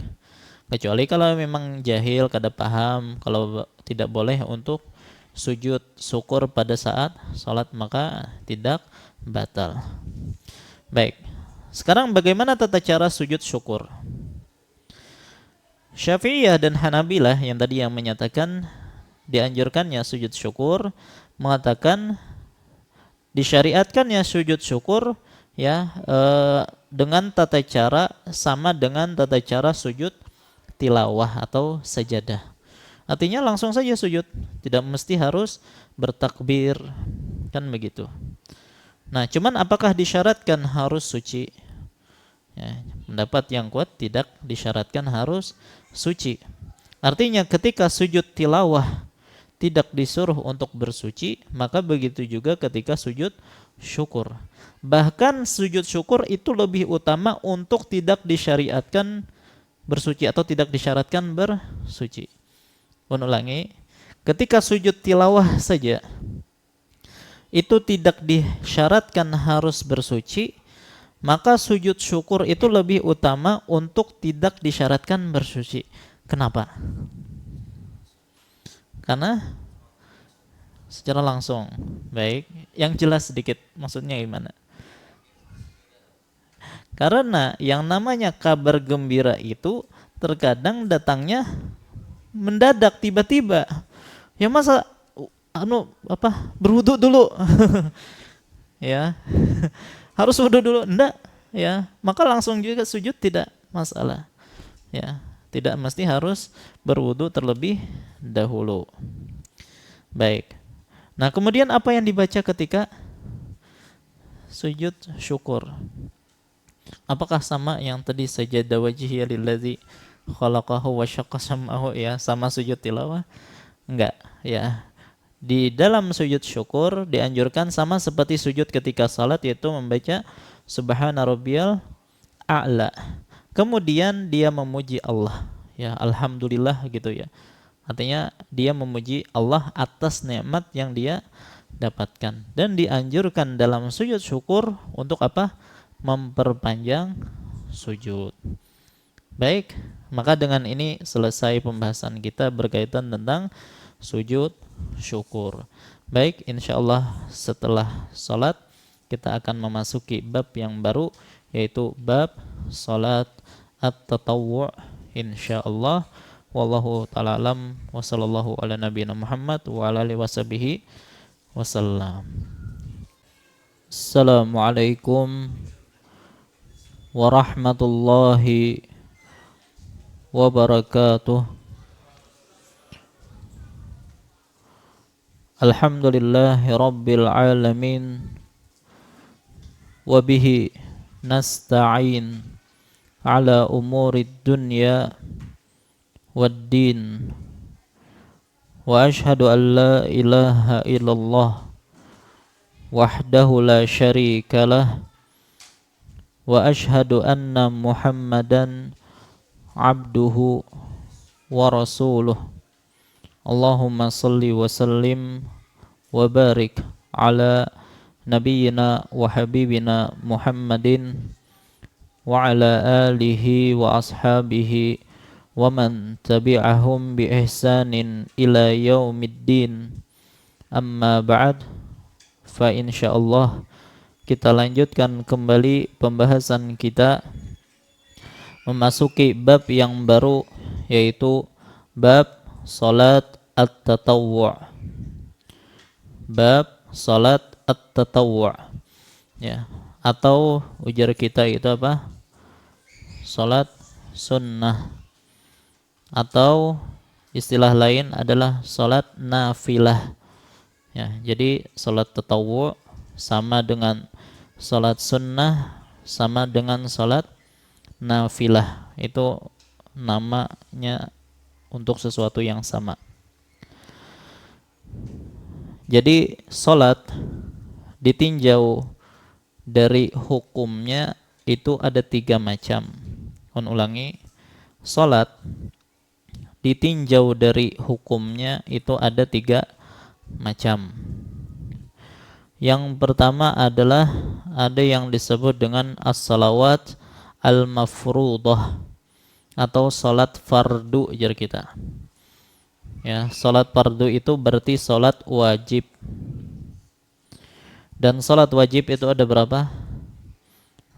kecuali kalau memang jahil, kada paham, kalau tidak boleh untuk sujud syukur pada saat sholat maka tidak batal. Baik, sekarang bagaimana tata cara sujud syukur? Syafi'iyah dan Hanabilah yang tadi yang menyatakan dianjurkannya sujud syukur mengatakan disyariatkannya sujud syukur ya dengan tata cara sama dengan tata cara sujud tilawah atau sajadah. Artinya langsung saja sujud, tidak mesti harus bertakbir, kan begitu. Nah, cuman apakah disyaratkan harus suci? Ya, pendapat yang kuat tidak disyaratkan harus suci. Artinya ketika sujud tilawah tidak disuruh untuk bersuci, maka begitu juga ketika sujud syukur. Bahkan sujud syukur itu lebih utama untuk tidak disyariatkan bersuci atau tidak disyaratkan bersuci. Ulangi, ketika sujud tilawah saja itu tidak disyaratkan harus bersuci, maka sujud syukur itu lebih utama untuk tidak disyaratkan bersuci. Kenapa? Karena secara langsung, baik, yang jelas sedikit maksudnya gimana? Karena yang namanya kabar gembira itu terkadang datangnya mendadak tiba-tiba. Ya masa berwudu dulu. Ya. Harus wudu dulu enggak, ya. Maka langsung juga sujud tidak masalah. Ya, tidak mesti harus berwudu terlebih dahulu. Baik. Nah, kemudian apa yang dibaca ketika sujud syukur? Apakah sama yang tadi sajada wajhiya lillazi khalaqahu wa syaqqa sam'ahu, ya, sama sujud tilawah? Enggak, ya. Di dalam sujud syukur dianjurkan sama seperti sujud ketika salat, yaitu membaca subhana rabbiyal a'la. Kemudian dia memuji Allah, ya, alhamdulillah gitu ya. Artinya dia memuji Allah atas nikmat yang dia dapatkan. Dan dianjurkan dalam sujud syukur untuk apa? Memperpanjang sujud. Baik, maka dengan ini selesai pembahasan kita berkaitan tentang sujud syukur. Baik, insyaallah setelah salat kita akan memasuki bab yang baru, yaitu bab salat at-tatawwu' insyaallah. Wallahu ta'ala alam wa sallallahu ala nabiyina Muhammad wa ala alihi washabihi wasallam. Assalamualaikum warahmatullahi wabarakatuh. Alhamdulillahi rabbil alamin wa bihi nasta'in ala umurid dunya waddin wa ashhadu an la ilaha illallah وحده لا شريك له وأشهد أن محمدا عبده ورسوله اللهم صل وسلم وبارك على نبينا وحبيبنا محمد وعلى آله وأصحابه ومن تبعهم بإحسان إلى يوم الدين أما بعد فإن شاء الله kita lanjutkan kembali pembahasan kita memasuki bab yang baru, yaitu bab salat at-tatawwu'. Bab salat at-tatawwu', ya, atau ujar kita itu apa? Salat sunnah, atau istilah lain adalah salat nafilah. Ya, jadi salat tatawwu' sama dengan salat sunnah, sama dengan salat nafilah. Itu namanya untuk sesuatu yang sama. Jadi salat ditinjau dari hukumnya itu ada 3 macam. Ulangi, salat ditinjau dari hukumnya itu ada 3 macam. Yang pertama adalah ada yang disebut dengan as-salawat al-mafruḍah atau salat fardu jar kita. Ya, salat fardu itu berarti salat wajib. Dan salat wajib itu ada berapa?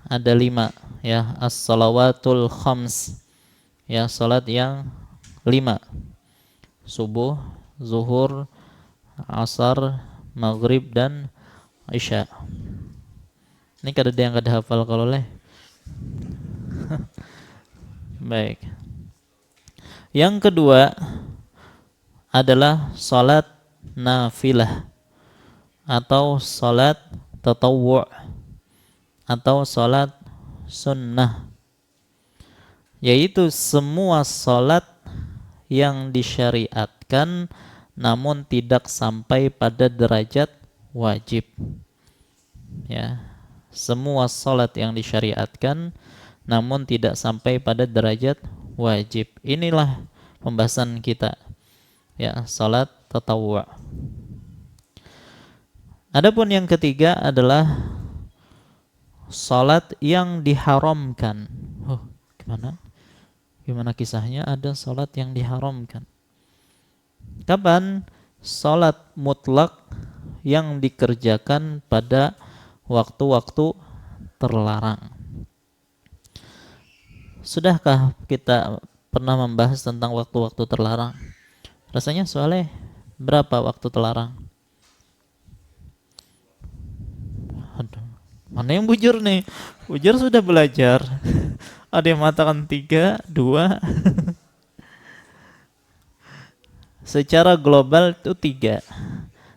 Ada 5, ya, as-salawatul khams. Ya, salat yang 5. Subuh, zuhur, asar, maghrib dan Isya. Ini kada ada yang kada hafal kalau leh. Baik. Yang kedua adalah salat nafilah atau salat tatawwu' atau salat sunnah, yaitu semua salat yang disyariatkan namun tidak sampai pada derajat wajib. Ya, semua salat yang disyariatkan namun tidak sampai pada derajat wajib. Inilah pembahasan kita. Ya, salat tatawwu'. Adapun yang ketiga adalah salat yang diharamkan. Oh, gimana? Gimana kisahnya ada salat yang diharamkan? Kapan? Salat mutlak yang dikerjakan pada waktu-waktu terlarang. Sudahkah kita pernah membahas tentang waktu-waktu terlarang? Rasanya soalnya berapa waktu terlarang? Aduh, mana yang bujur nih? Bujur sudah belajar. Ada yang mengatakan 3, 2. Secara global itu 3.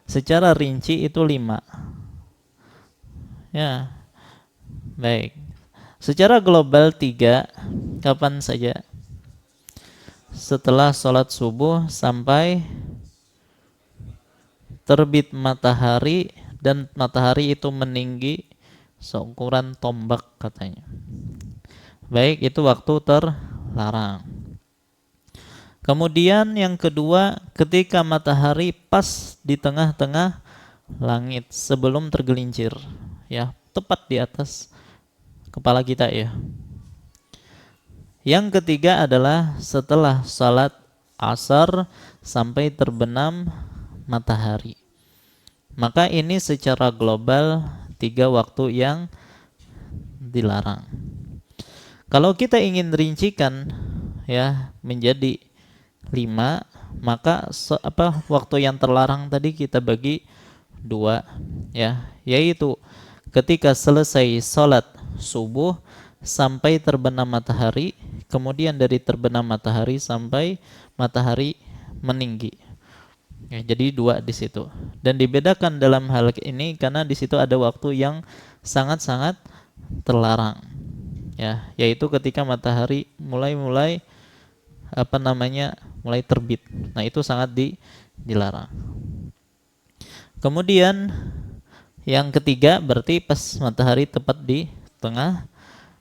Secara rinci itu 5. Ya, baik. Secara global 3, kapan saja? Setelah sholat subuh sampai terbit matahari, dan matahari itu meninggi seukuran tombak katanya. Baik, itu waktu terlarang. Kemudian yang kedua, ketika matahari pas di tengah-tengah langit sebelum tergelincir, ya, tepat di atas kepala kita, ya. Yang ketiga adalah setelah salat asar sampai terbenam matahari. Maka ini secara global 3 waktu yang dilarang. Kalau kita ingin rincikan, ya, menjadi 5, maka waktu yang terlarang tadi kita bagi 2, ya, yaitu ketika selesai salat subuh sampai terbenam matahari, kemudian dari terbenam matahari sampai matahari meninggi. Ya, jadi 2 di situ. Dan dibedakan dalam hal ini karena di situ ada waktu yang sangat-sangat terlarang. Ya, yaitu ketika matahari mulai terbit. Nah, itu sangat dilarang. Kemudian Yang ketiga berarti pas matahari tepat di tengah.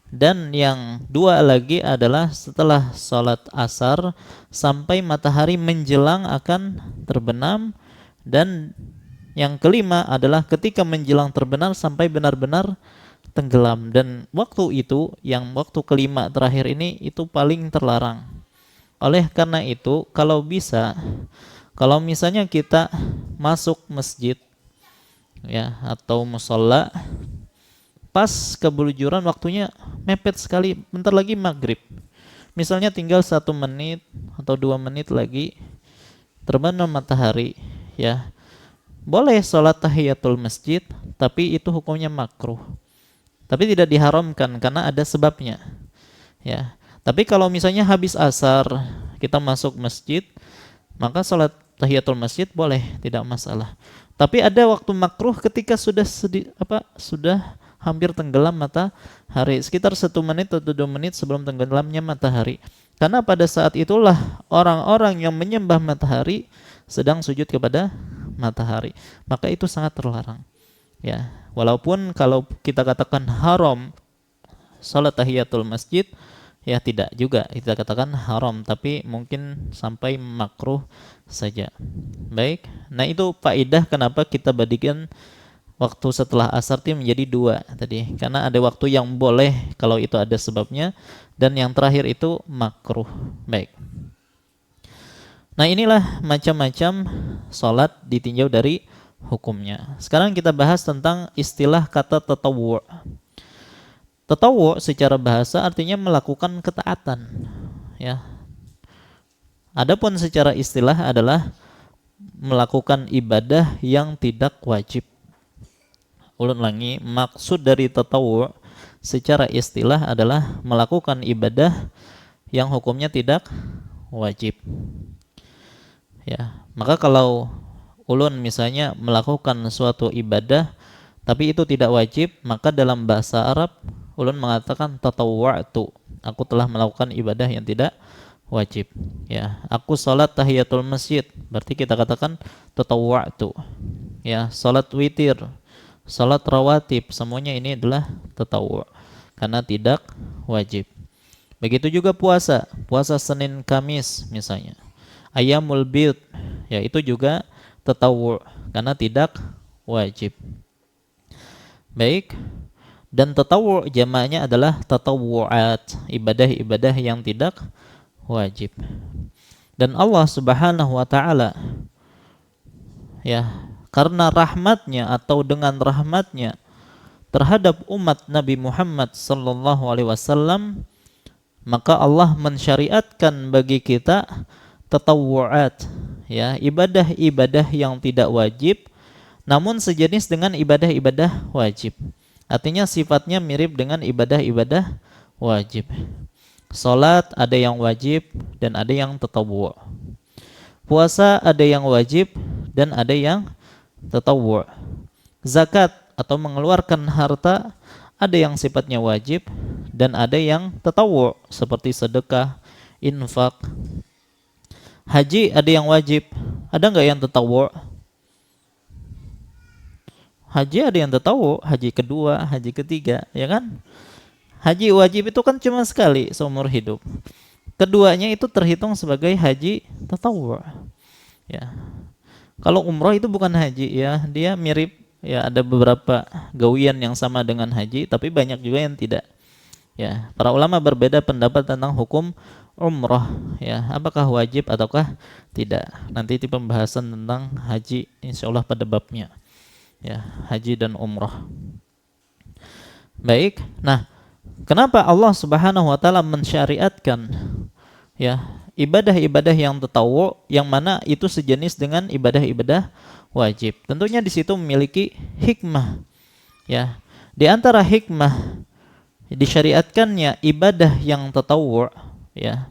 Dan yang dua lagi adalah setelah sholat asar sampai matahari menjelang akan terbenam. Dan yang kelima adalah ketika menjelang terbenam sampai benar-benar tenggelam. Dan waktu itu, yang waktu kelima terakhir ini itu paling terlarang. Oleh karena itu, kalau bisa, kalau misalnya kita masuk masjid ya atau musola pas kebujuran waktunya mepet sekali, bentar lagi maghrib. Misalnya tinggal 1 menit atau 2 menit lagi terbenam matahari, ya boleh sholat tahiyatul masjid, tapi itu hukumnya makruh. Tapi tidak diharamkan karena ada sebabnya. Ya, tapi kalau misalnya habis asar kita masuk masjid, maka sholat tahiyatul masjid boleh, tidak masalah. Tapi ada waktu makruh ketika sudah hampir tenggelam matahari, sekitar 1 menit atau 2 menit sebelum tenggelamnya matahari. Karena pada saat itulah orang-orang yang menyembah matahari sedang sujud kepada matahari, maka itu sangat terlarang. Ya, walaupun kalau kita katakan haram salat tahiyatul masjid, ya tidak juga kita katakan haram, tapi mungkin sampai makruh saja. Baik, nah itu faedah kenapa kita badikan waktu setelah asar itu menjadi dua tadi, karena ada waktu yang boleh kalau itu ada sebabnya, dan yang terakhir itu makruh. Baik, nah inilah macam-macam salat ditinjau dari hukumnya. Sekarang kita bahas tentang istilah kata tatawwu'. Tatawwu' secara bahasa artinya melakukan ketaatan, ya. Adapun secara istilah adalah melakukan ibadah yang tidak wajib. Ulun ulangi, maksud dari tatawwu' secara istilah adalah melakukan ibadah yang hukumnya tidak wajib. Ya, maka kalau ulun misalnya melakukan suatu ibadah tapi itu tidak wajib, maka dalam bahasa Arab ulun mengatakan tatawwa'tu, aku telah melakukan ibadah yang tidak wajib. Ya, aku salat tahiyatul masjid, berarti kita katakan tatawwa'tu. Ya, salat witir, salat rawatib, semuanya ini adalah tatawwu' karena tidak wajib. Begitu juga puasa, puasa Senin Kamis misalnya. Ayyamul bid, ya itu juga tatawwu' karena tidak wajib. Baik, dan tatawwu' jamaknya adalah tatawwu'at, ibadah-ibadah yang tidak wajib. Dan Allah Subhanahu wa taala, ya, karena rahmatnya atau dengan rahmatnya terhadap umat Nabi Muhammad sallallahu alaihi wasallam, maka Allah mensyariatkan bagi kita tatawwu'at, ya, ibadah-ibadah yang tidak wajib namun sejenis dengan ibadah-ibadah wajib. Artinya sifatnya mirip dengan ibadah-ibadah wajib. Salat ada yang wajib dan ada yang tatawwu'. Puasa ada yang wajib dan ada yang tatawwu'. Zakat atau mengeluarkan harta ada yang sifatnya wajib dan ada yang tatawwu' seperti sedekah, infak. Haji ada yang wajib, ada enggak yang tatawwu'? Haji ada yang tatawwu', haji kedua, haji ketiga, ya kan? Haji wajib itu kan cuma sekali seumur hidup. Keduanya itu terhitung sebagai haji tatawwu'. Ya. Kalau umroh itu bukan haji, ya, dia mirip, ya, ada beberapa gawian yang sama dengan haji, tapi banyak juga yang tidak. Ya, para ulama berbeda pendapat tentang hukum umroh, ya, apakah wajib ataukah tidak. Nanti di pembahasan tentang haji insyaallah pada babnya. Ya, haji dan umrah. Baik, nah, kenapa Allah Subhanahu wa taala mensyariatkan, ya, ibadah-ibadah yang tatawwu' yang mana itu sejenis dengan ibadah-ibadah wajib? Tentunya di situ memiliki hikmah. Ya, di antara hikmah disyariatkannya ibadah yang tatawwu', ya.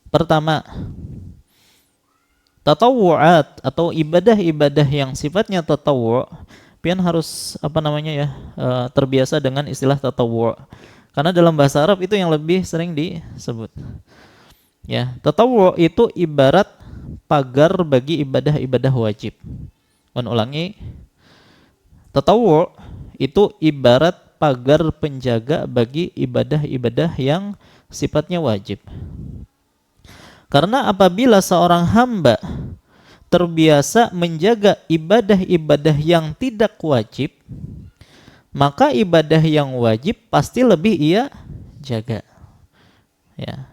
Pertama, tatawu'at atau ibadah-ibadah yang sifatnya tatawwu', pian harus terbiasa dengan istilah tatawwu'. Karena dalam bahasa Arab itu yang lebih sering disebut. Ya, tatawwu' itu ibarat pagar bagi ibadah-ibadah wajib. Ulangi, Tatawwu' itu ibarat pagar penjaga bagi ibadah-ibadah yang sifatnya wajib. Karena apabila seorang hamba terbiasa menjaga ibadah-ibadah yang tidak wajib, maka ibadah yang wajib pasti lebih ia jaga. Ya.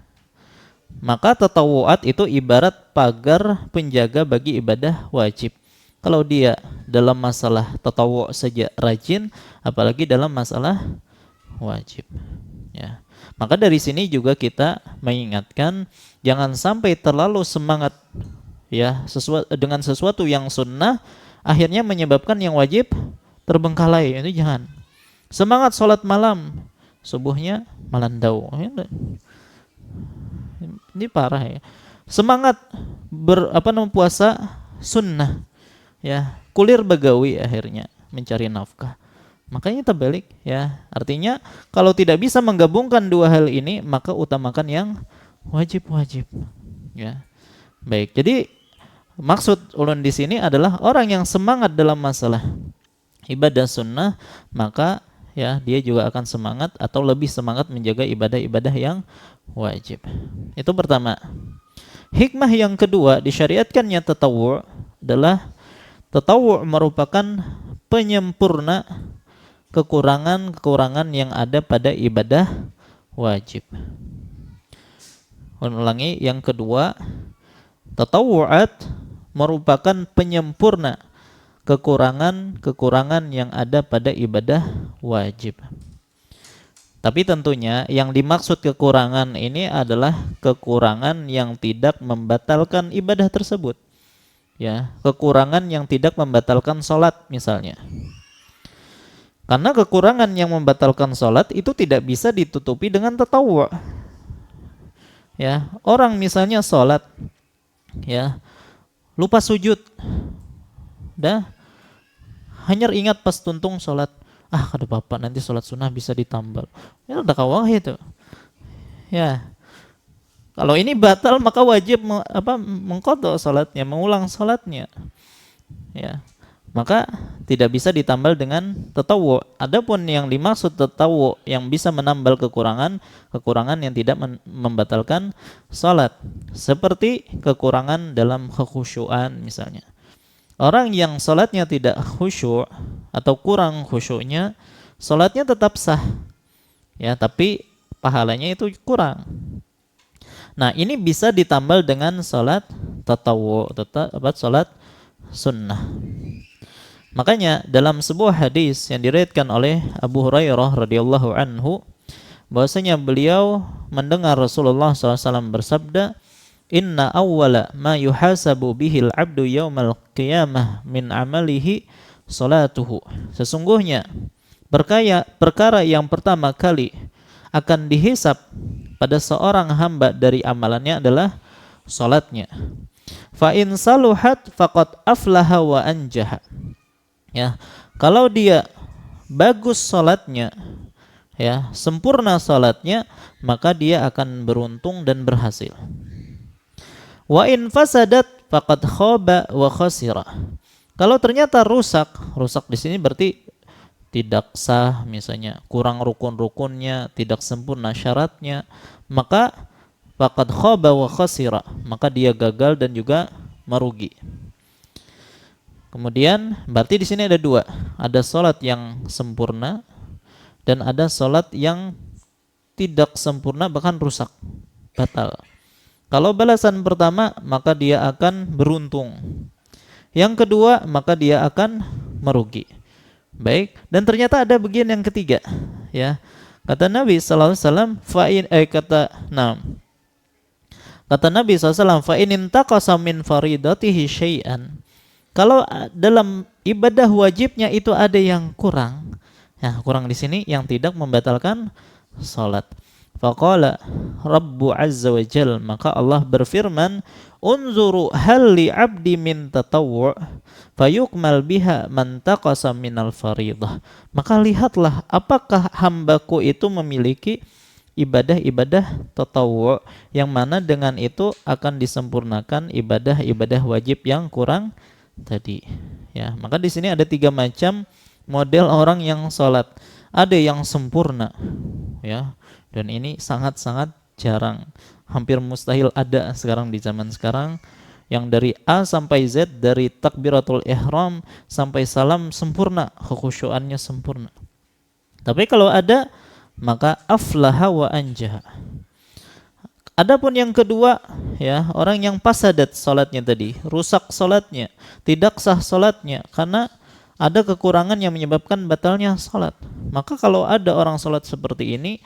Maka tatawu'at itu ibarat pagar penjaga bagi ibadah wajib. Kalau dia dalam masalah tatawu' saja rajin, apalagi dalam masalah wajib. Ya. Maka dari sini juga kita mengingatkan jangan sampai terlalu semangat ya dengan sesuatu yang sunnah akhirnya menyebabkan yang wajib terbengkalai. Itu jangan. Semangat sholat malam, subuhnya malandau. Ini parah ya. Semangat puasa sunnah, ya kulir bagawi akhirnya mencari nafkah. Makanya terbalik ya. Artinya kalau tidak bisa menggabungkan dua hal ini, maka utamakan yang wajib-wajib. Ya. Baik. Jadi maksud ulun di sini adalah orang yang semangat dalam masalah ibadah sunnah, maka ya dia juga akan semangat atau lebih semangat menjaga ibadah-ibadah yang wajib. Itu pertama. Hikmah yang kedua disyariatkannya tatawwu' adalah tatawwu' merupakan penyempurna kekurangan-kekurangan yang ada pada ibadah wajib. Ulangi, yang kedua, tatawu'at merupakan penyempurna kekurangan-kekurangan yang ada pada ibadah wajib. Tapi tentunya yang dimaksud kekurangan ini adalah kekurangan yang tidak membatalkan ibadah tersebut. Ya, kekurangan yang tidak membatalkan sholat misalnya. Karena kekurangan yang membatalkan sholat itu tidak bisa ditutupi dengan tatawwu'. Ya, orang misalnya sholat, ya lupa sujud, dah hanya ingat pas tuntung sholat, kada apa-apa nanti sholat sunnah bisa ditambal. Ya udah kawah itu. Ya, kalau ini batal maka wajib mengqadha sholatnya, mengulang sholatnya. Ya, maka tidak bisa ditambal dengan tatawwu'. Adapun yang dimaksud tatawwu' yang bisa menambal kekurangan yang tidak membatalkan salat, seperti kekurangan dalam kekhusyuan misalnya. Orang yang salatnya tidak khusyuk atau kurang khusyuknya, salatnya tetap sah. Ya, tapi pahalanya itu kurang. Nah, ini bisa ditambal dengan salat tatawwu', salat sunnah. Makanya dalam sebuah hadis yang diriwayatkan oleh Abu Hurairah radhiyallahu anhu, bahwasanya beliau mendengar Rasulullah SAW bersabda, "Inna awwala ma yuhasabu bihil abdu yaumal qiyamah min amalihi salatuhu." Sesungguhnya perkara yang pertama kali akan dihisab pada seorang hamba dari amalannya adalah salatnya. Fa in saluhat faqad aflaha wa anjaha. Ya, kalau dia bagus salatnya, ya, sempurna salatnya, maka dia akan beruntung dan berhasil. Wa in fasadat faqad khaba wa khasira. Kalau ternyata rusak di sini berarti tidak sah misalnya, kurang rukun-rukunnya, tidak sempurna syaratnya, maka faqad khaba wa khasira, maka dia gagal dan juga merugi. Kemudian berarti di sini ada dua, ada salat yang sempurna dan ada salat yang tidak sempurna bahkan rusak, batal. Kalau balasan pertama maka dia akan beruntung. Yang kedua maka dia akan merugi. Baik, dan ternyata ada bagian yang ketiga, ya. Kata Nabi sallallahu alaihi wasallam kata Nabi SAW, fa in intaqasa min faridatihi syai'an. Kalau dalam ibadah wajibnya itu ada yang kurang, ya kurang di sini yang tidak membatalkan salat. Faqala Rabbu azza wa jal, maka Allah berfirman, unzuru hal li abdi min tatawwu' fayukmal biha man taqasa minal faridah. Maka lihatlah apakah hambaku itu memiliki ibadah-ibadah tatawwu' yang mana dengan itu akan disempurnakan ibadah-ibadah wajib yang kurang tadi. Ya, maka di sini ada 3 macam model orang yang sholat. Ada yang sempurna, ya, dan ini sangat-sangat jarang, hampir mustahil ada sekarang di zaman sekarang, yang dari A sampai Z, dari takbiratul ihram sampai salam sempurna, kekhusyuannya sempurna. Tapi kalau ada, maka aflaha wa anjaha. Adapun yang kedua, ya, orang yang pasadat salatnya tadi, rusak salatnya, tidak sah salatnya karena ada kekurangan yang menyebabkan batalnya salat. Maka kalau ada orang salat seperti ini,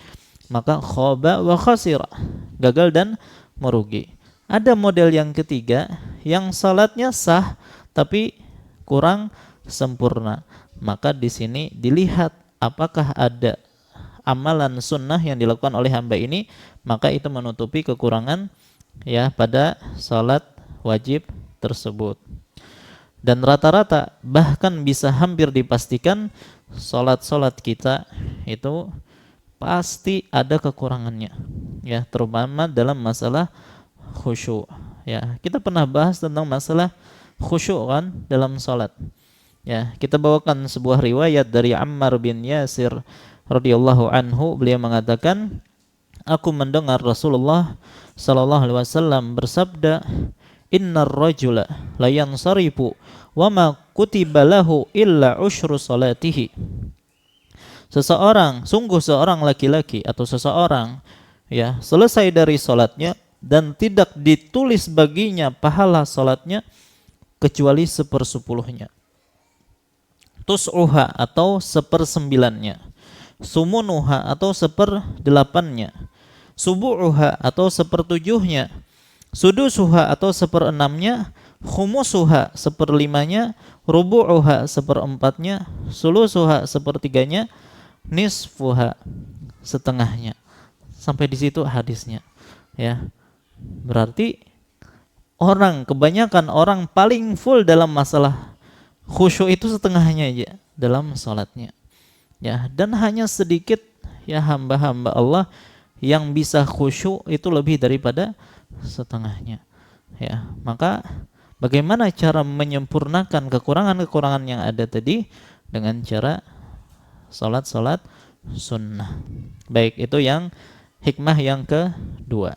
maka khaba wa khasira, gagal dan merugi. Ada model yang ketiga yang salatnya sah tapi kurang sempurna. Maka di sini dilihat apakah ada amalan sunnah yang dilakukan oleh hamba ini, maka itu menutupi kekurangan, ya, pada salat wajib tersebut. Dan rata-rata bahkan bisa hampir dipastikan salat-salat kita itu pasti ada kekurangannya, ya, terutama dalam masalah khusyuk. Ya, kita pernah bahas tentang masalah khusyuk kan dalam salat. Ya, kita bawakan sebuah riwayat dari Ammar bin Yasir radhiyallahu anhu. Beliau mengatakan, aku mendengar Rasulullah sallallahu alaihi wasallam bersabda, innar rajula la yansarifu wa ma kutiba lahu illa usyru salatihi. Sungguh seorang laki-laki atau seseorang, ya, selesai dari salatnya dan tidak ditulis baginya pahala salatnya kecuali 1/10-nya. Tus'uha atau 1/9-nya. Sumunuha atau 1/8-nya. Subu'uha atau 1/7-nya. Sudusuha atau 1/6-nya. Khumusuha 1/5-nya. Rubu'uha 1/4-nya. Sulusuha 1/3-nya. Nisfuha setengahnya. Sampai di situ hadisnya, ya. Berarti kebanyakan orang paling full dalam masalah khusyuk itu setengahnya aja dalam salatnya, ya. Dan hanya sedikit, ya, hamba-hamba Allah yang bisa khusyuk itu lebih daripada setengahnya, ya. Maka bagaimana cara menyempurnakan kekurangan-kekurangan yang ada tadi? Dengan cara salat-salat sunnah. Baik, itu yang hikmah yang kedua.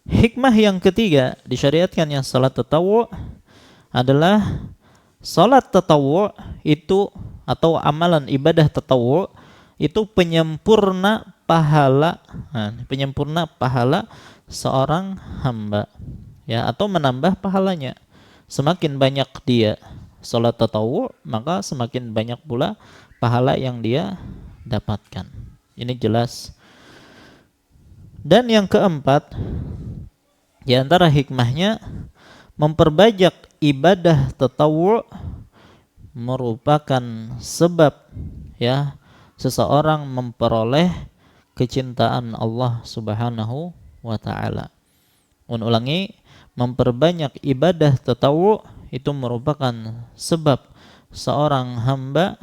Hikmah yang ketiga disyariatkannya salat tatawwu adalah salat tatawwu itu atau amalan ibadah tatawwu itu penyempurna pahala, seorang hamba, ya, atau menambah pahalanya. Semakin banyak dia salat tatawwu, maka semakin banyak pula pahala yang dia dapatkan. Ini jelas. Dan yang keempat, di antara hikmahnya, memperbanyak ibadah tatawwu merupakan sebab, ya, seseorang memperoleh kecintaan Allah Subhanahu wa taala. Ulangi, memperbanyak ibadah tatawwu itu merupakan sebab seorang hamba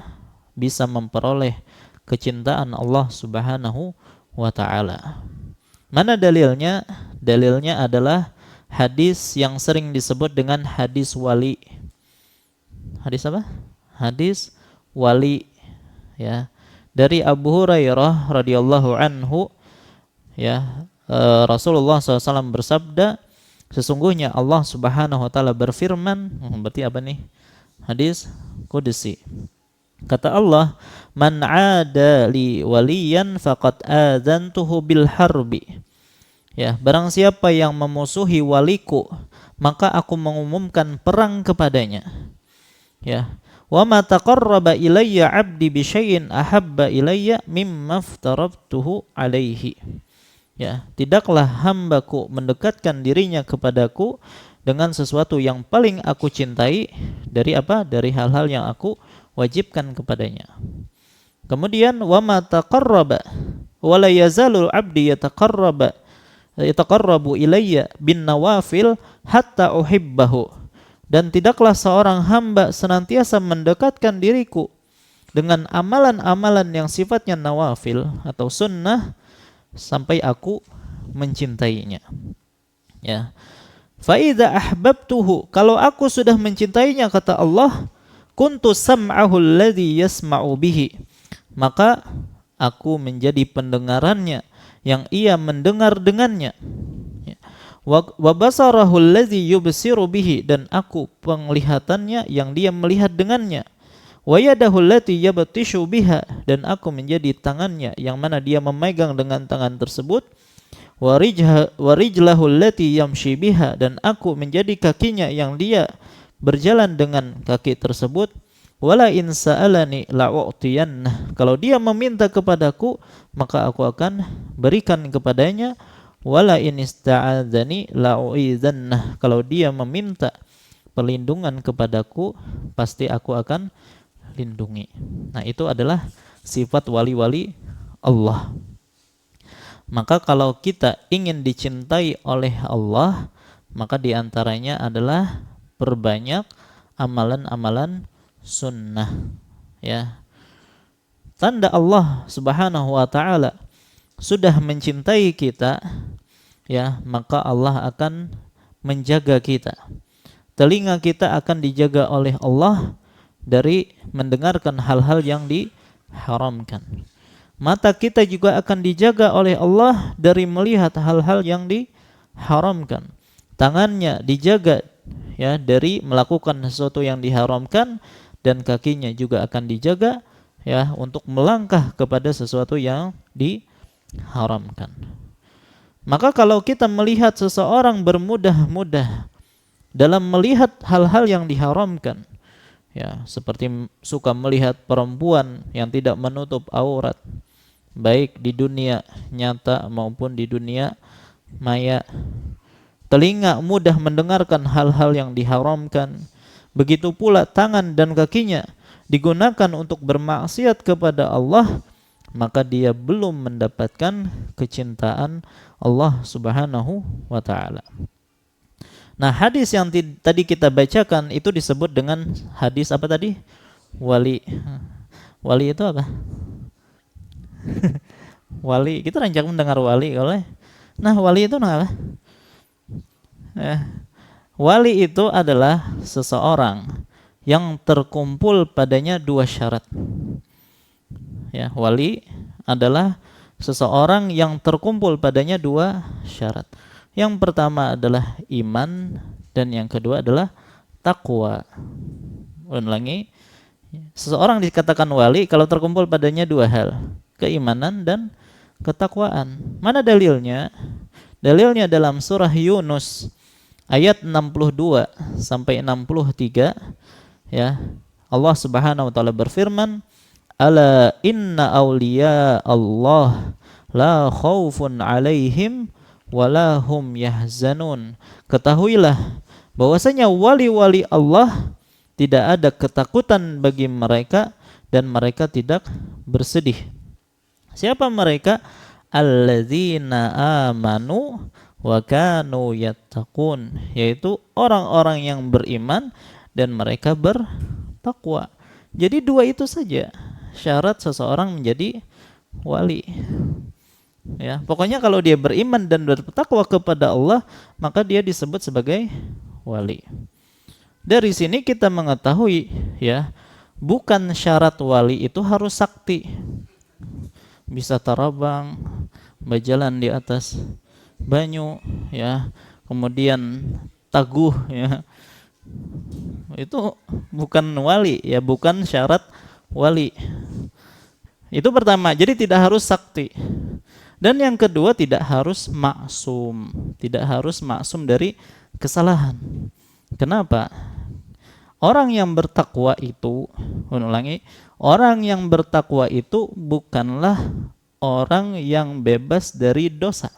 bisa memperoleh kecintaan Allah Subhanahu wa taala. Mana dalilnya? Dalilnya adalah hadis yang sering disebut dengan hadis wali. Hadis apa? Hadis wali, ya. Dari Abu Hurairah radhiyallahu anhu, ya, Rasulullah SAW bersabda, sesungguhnya Allah Subhanahu wa taala berfirman, berarti apa nih? Hadis qudsi. Kata Allah, "Man 'ada li waliyan faqad adzantuhu bil harbi." Ya, barang siapa yang memusuhi waliku, maka aku mengumumkan perang kepadanya. Ya. Wa ma taqarraba ilayya 'abdi bi syai'in ahabba ilayya mimma aftarabtuhu 'alaihi. Ya, tidaklah hambaku mendekatkan dirinya kepadaku dengan sesuatu yang paling aku cintai dari apa? Dari hal-hal yang aku wajibkan kepadanya. Kemudian wa ma taqarraba wa la yazalu 'abdi yataqarrabu ilayya bin nawafil hatta uhibbahu. Dan tidaklah seorang hamba senantiasa mendekatkan diriku dengan amalan-amalan yang sifatnya nawafil atau sunnah sampai aku mencintainya. Ya. Fa idza ahbabtuhu, kalau aku sudah mencintainya, kata Allah, kuntu sam'ahu alladhi yasma'u bihi, maka aku menjadi pendengarannya yang ia mendengar dengannya. Wa basarahu alladhi yubsiru bihi, dan aku penglihatannya yang dia melihat dengannya. Wa yadahu allati yabtishu biha, dan aku menjadi tangannya yang mana dia memegang dengan tangan tersebut. Wa rijlahu allati yamshi biha, dan aku menjadi kakinya yang dia berjalan dengan kaki tersebut. Wala in sa'alani la'u'tiyanna, kalau dia meminta kepadaku maka aku akan berikan kepadanya. Wala in ista'adzani la'u'idzanna, kalau dia meminta perlindungan kepadaku pasti aku akan lindungi. Nah, itu adalah sifat wali-wali Allah. Maka kalau kita ingin dicintai oleh Allah, maka diantaranya adalah perbanyak amalan-amalan sunnah. Ya, tanda Allah Subhanahu wa ta'ala sudah mencintai kita, ya, maka Allah akan menjaga kita. Telinga kita akan dijaga oleh Allah dari mendengarkan hal-hal yang diharamkan. Mata kita juga akan dijaga oleh Allah dari melihat hal-hal yang diharamkan. Tangannya dijaga, ya, dari melakukan sesuatu yang diharamkan, dan kakinya juga akan dijaga, ya, untuk melangkah kepada sesuatu yang diharamkan. Maka kalau kita melihat seseorang bermudah-mudah dalam melihat hal-hal yang diharamkan, ya, seperti suka melihat perempuan yang tidak menutup aurat, baik di dunia nyata maupun di dunia maya. Telinga mudah mendengarkan hal-hal yang diharamkan. Begitu pula tangan dan kakinya digunakan untuk bermaksiat kepada Allah, maka dia belum mendapatkan kecintaan Allah Subhanahu wa ta'ala. Nah, hadis yang tadi kita bacakan itu disebut dengan hadis apa tadi? Wali. Wali itu apa? Wali, kita rancak mendengar wali kalau. Nah, wali itu apa? Wali itu adalah seseorang yang terkumpul padanya dua syarat. Ya, wali adalah seseorang yang terkumpul padanya dua syarat. Yang pertama adalah iman, dan yang kedua adalah takwa. Ulangi, seseorang dikatakan wali kalau terkumpul padanya dua hal, keimanan dan ketakwaan. Mana dalilnya? Dalilnya dalam surah Yunus ayat 62 sampai 63, ya. Allah Subhanahu wa taala berfirman, "Ala inna awliya Allah la khaufun 'alaihim wa la hum yahzanun." Ketahuilah bahwasanya wali-wali Allah tidak ada ketakutan bagi mereka dan mereka tidak bersedih. Siapa mereka? Alladzina amanu wa kanu yattaqun, yaitu orang-orang yang beriman dan mereka bertakwa. Jadi dua itu saja syarat seseorang menjadi wali. Ya, pokoknya kalau dia beriman dan bertakwa kepada Allah, maka dia disebut sebagai wali. Dari sini kita mengetahui, ya, bukan syarat wali itu harus sakti. Bisa tarabang, berjalan di atas banyu, ya, kemudian taguh, ya. Itu bukan wali, ya, bukan syarat wali. Itu pertama, jadi tidak harus sakti. Dan yang kedua, tidak harus maksum, tidak harus maksum dari kesalahan. Kenapa? Orang yang bertakwa itu, ulangi, orang yang bertakwa itu bukanlah orang yang bebas dari dosa.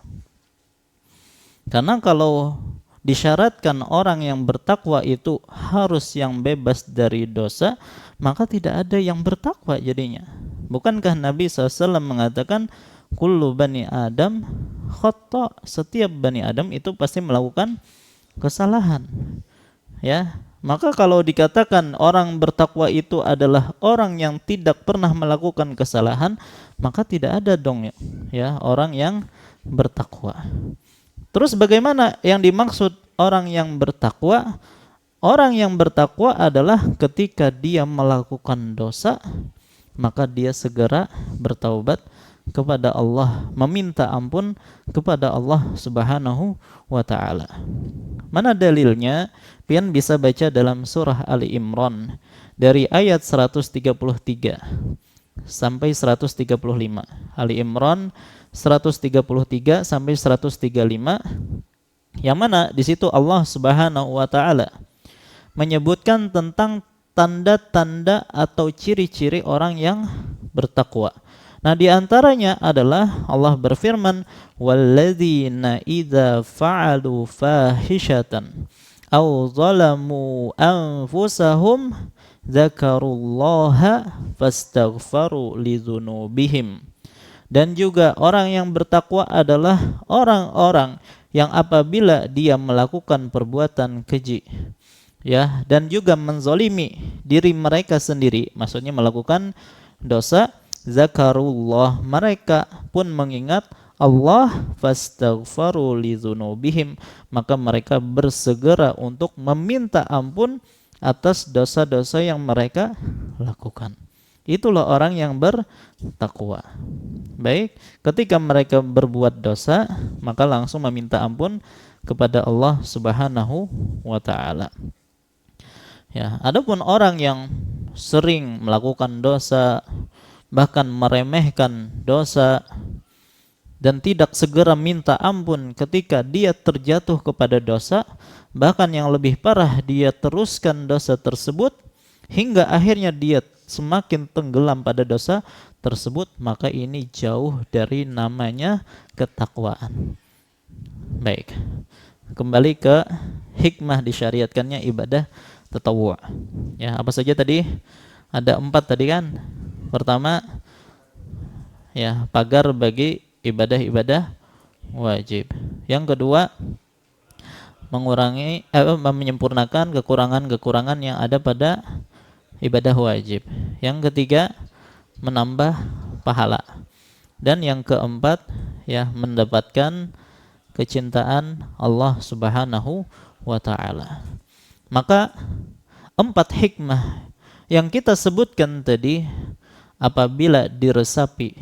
Karena kalau disyaratkan orang yang bertakwa itu harus yang bebas dari dosa, maka tidak ada yang bertakwa jadinya. Bukankah Nabi SAW mengatakan, kullu bani Adam khata', setiap bani Adam itu pasti melakukan kesalahan. Ya, maka kalau dikatakan orang bertakwa itu adalah orang yang tidak pernah melakukan kesalahan, maka tidak ada dong, ya, orang yang bertakwa. Terus bagaimana yang dimaksud orang yang bertakwa? Orang yang bertakwa adalah ketika dia melakukan dosa, maka dia segera bertaubat kepada Allah, meminta ampun kepada Allah Subhanahu wa taala. Mana dalilnya? Pian bisa baca dalam surah Ali Imran dari ayat 133 sampai 135. Ali Imran 133 sampai 135, yang mana di situ Allah Subhanahu wa taala menyebutkan tentang tanda-tanda atau ciri-ciri orang yang bertakwa. Nah, di antaranya adalah Allah berfirman, "Walladzina idza fa'alu fahishatan aw zalamu anfusahum dzakarullaha fastaghfaru lidzunubihim." Dan juga orang yang bertakwa adalah orang-orang yang apabila dia melakukan perbuatan keji, ya, dan juga menzolimi diri mereka sendiri, maksudnya melakukan dosa, zakarullah, mereka pun mengingat Allah, fastaghfaru lidzunubihim, maka mereka bersegera untuk meminta ampun atas dosa-dosa yang mereka lakukan. Itulah orang yang bertakwa. Baik, ketika mereka berbuat dosa, maka langsung meminta ampun kepada Allah Subhanahu wa taala. Ya, adapun orang yang sering melakukan dosa, bahkan meremehkan dosa, dan tidak segera minta ampun ketika dia terjatuh kepada dosa, bahkan yang lebih parah, dia teruskan dosa tersebut hingga akhirnya dia semakin tenggelam pada dosa tersebut, maka ini jauh dari namanya ketakwaan. Baik, kembali ke hikmah disyariatkannya ibadah tatawwu'. Ya, apa saja tadi? Ada 4 tadi kan? Pertama, ya, pagar bagi ibadah-ibadah wajib. Yang kedua, menyempurnakan kekurangan-kekurangan yang ada pada ibadah wajib. Yang ketiga, menambah pahala. Dan yang keempat, ya, mendapatkan kecintaan Allah Subhanahu wa taala. Maka 4 hikmah yang kita sebutkan tadi apabila diresapi,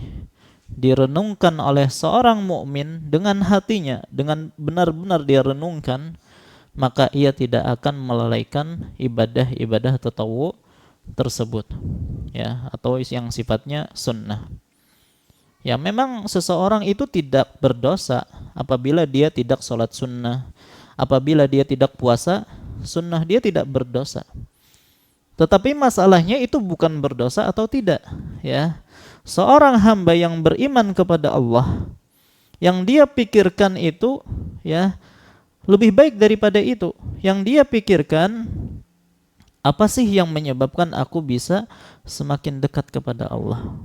direnungkan oleh seorang mukmin dengan hatinya, dengan benar-benar dia renungkan, maka ia tidak akan melalaikan ibadah-ibadah tatawwu tersebut, ya, atau yang sifatnya sunnah. Ya, memang seseorang itu tidak berdosa apabila dia tidak sholat sunnah, apabila dia tidak puasa sunnah, dia tidak berdosa. Tetapi masalahnya itu bukan berdosa atau tidak, ya. Seorang hamba yang beriman kepada Allah, yang dia pikirkan itu, ya, lebih baik daripada itu. Yang dia pikirkan, apa sih yang menyebabkan aku bisa semakin dekat kepada Allah?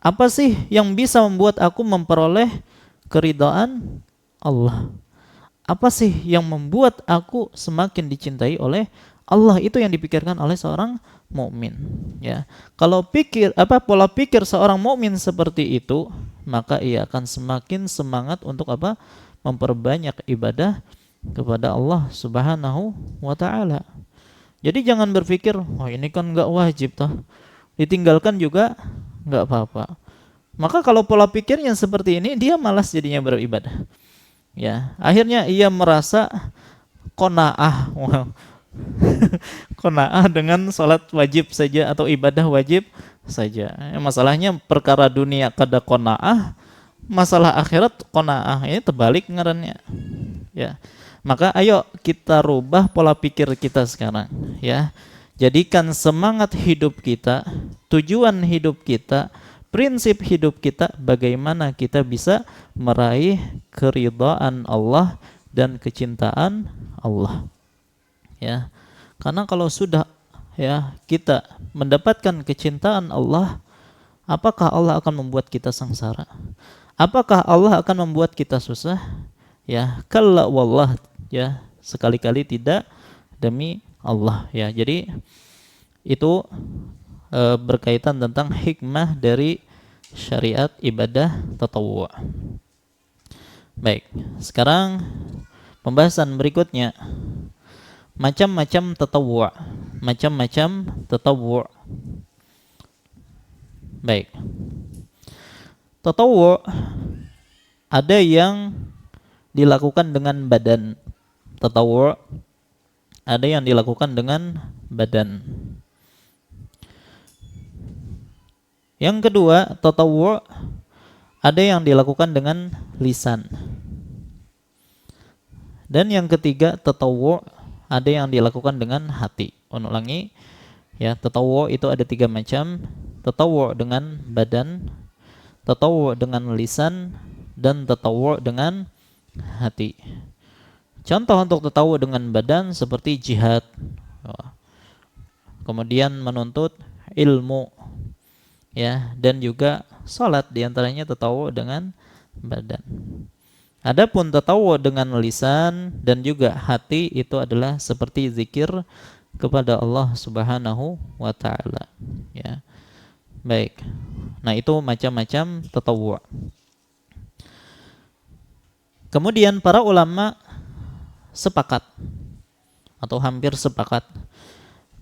Apa sih yang bisa membuat aku memperoleh keridhaan Allah? Apa sih yang membuat aku semakin dicintai oleh Allah? Itu yang dipikirkan oleh seorang mukmin, ya. Kalau pola pikir seorang mukmin seperti itu, maka ia akan semakin semangat untuk apa? Memperbanyak ibadah kepada Allah Subhanahu wa taala. Jadi jangan berpikir, oh ini kan enggak wajib toh, ditinggalkan juga enggak apa-apa. Maka kalau pola pikirnya seperti ini, dia malas jadinya beribadah. Ya, akhirnya ia merasa qanaah. Qanaah dengan salat wajib saja atau ibadah wajib saja. Masalahnya perkara dunia kada qanaah, masalah akhirat qanaah. Ini terbalik ngarannya. Ya. Maka ayo kita rubah pola pikir kita sekarang, ya. Jadikan semangat hidup kita, tujuan hidup kita, prinsip hidup kita bagaimana kita bisa meraih keridhaan Allah dan kecintaan Allah. Ya. Karena kalau sudah, ya, kita mendapatkan kecintaan Allah, apakah Allah akan membuat kita sengsara? Apakah Allah akan membuat kita susah? Ya, kalla wallah, ya, sekali-kali tidak, demi Allah, ya. Jadi itu berkaitan tentang hikmah dari syariat ibadah tatawwu'. Baik, sekarang pembahasan berikutnya macam-macam tatawwu'. Macam-macam tatawwu'. Baik. Tatawwu' ada yang dilakukan dengan badan. Tatawwu' ada yang dilakukan dengan badan. Yang kedua, tatawwu' ada yang dilakukan dengan lisan. Dan yang ketiga, tatawwu' ada yang dilakukan dengan hati. Ulangi, ya, tatawwu' itu ada 3 macam. Tatawwu' dengan badan, tatawwu' dengan lisan, dan tatawwu' dengan hati. Contoh untuk tatawwu' dengan badan seperti jihad, kemudian menuntut ilmu, ya, dan juga salat, diantaranya tatawwu' dengan badan. Adapun tatawwu' dengan lisan dan juga hati itu adalah seperti zikir kepada Allah Subhanahu wa taala, ya. Baik. Nah, itu macam-macam tatawwu'. Kemudian para ulama sepakat atau hampir sepakat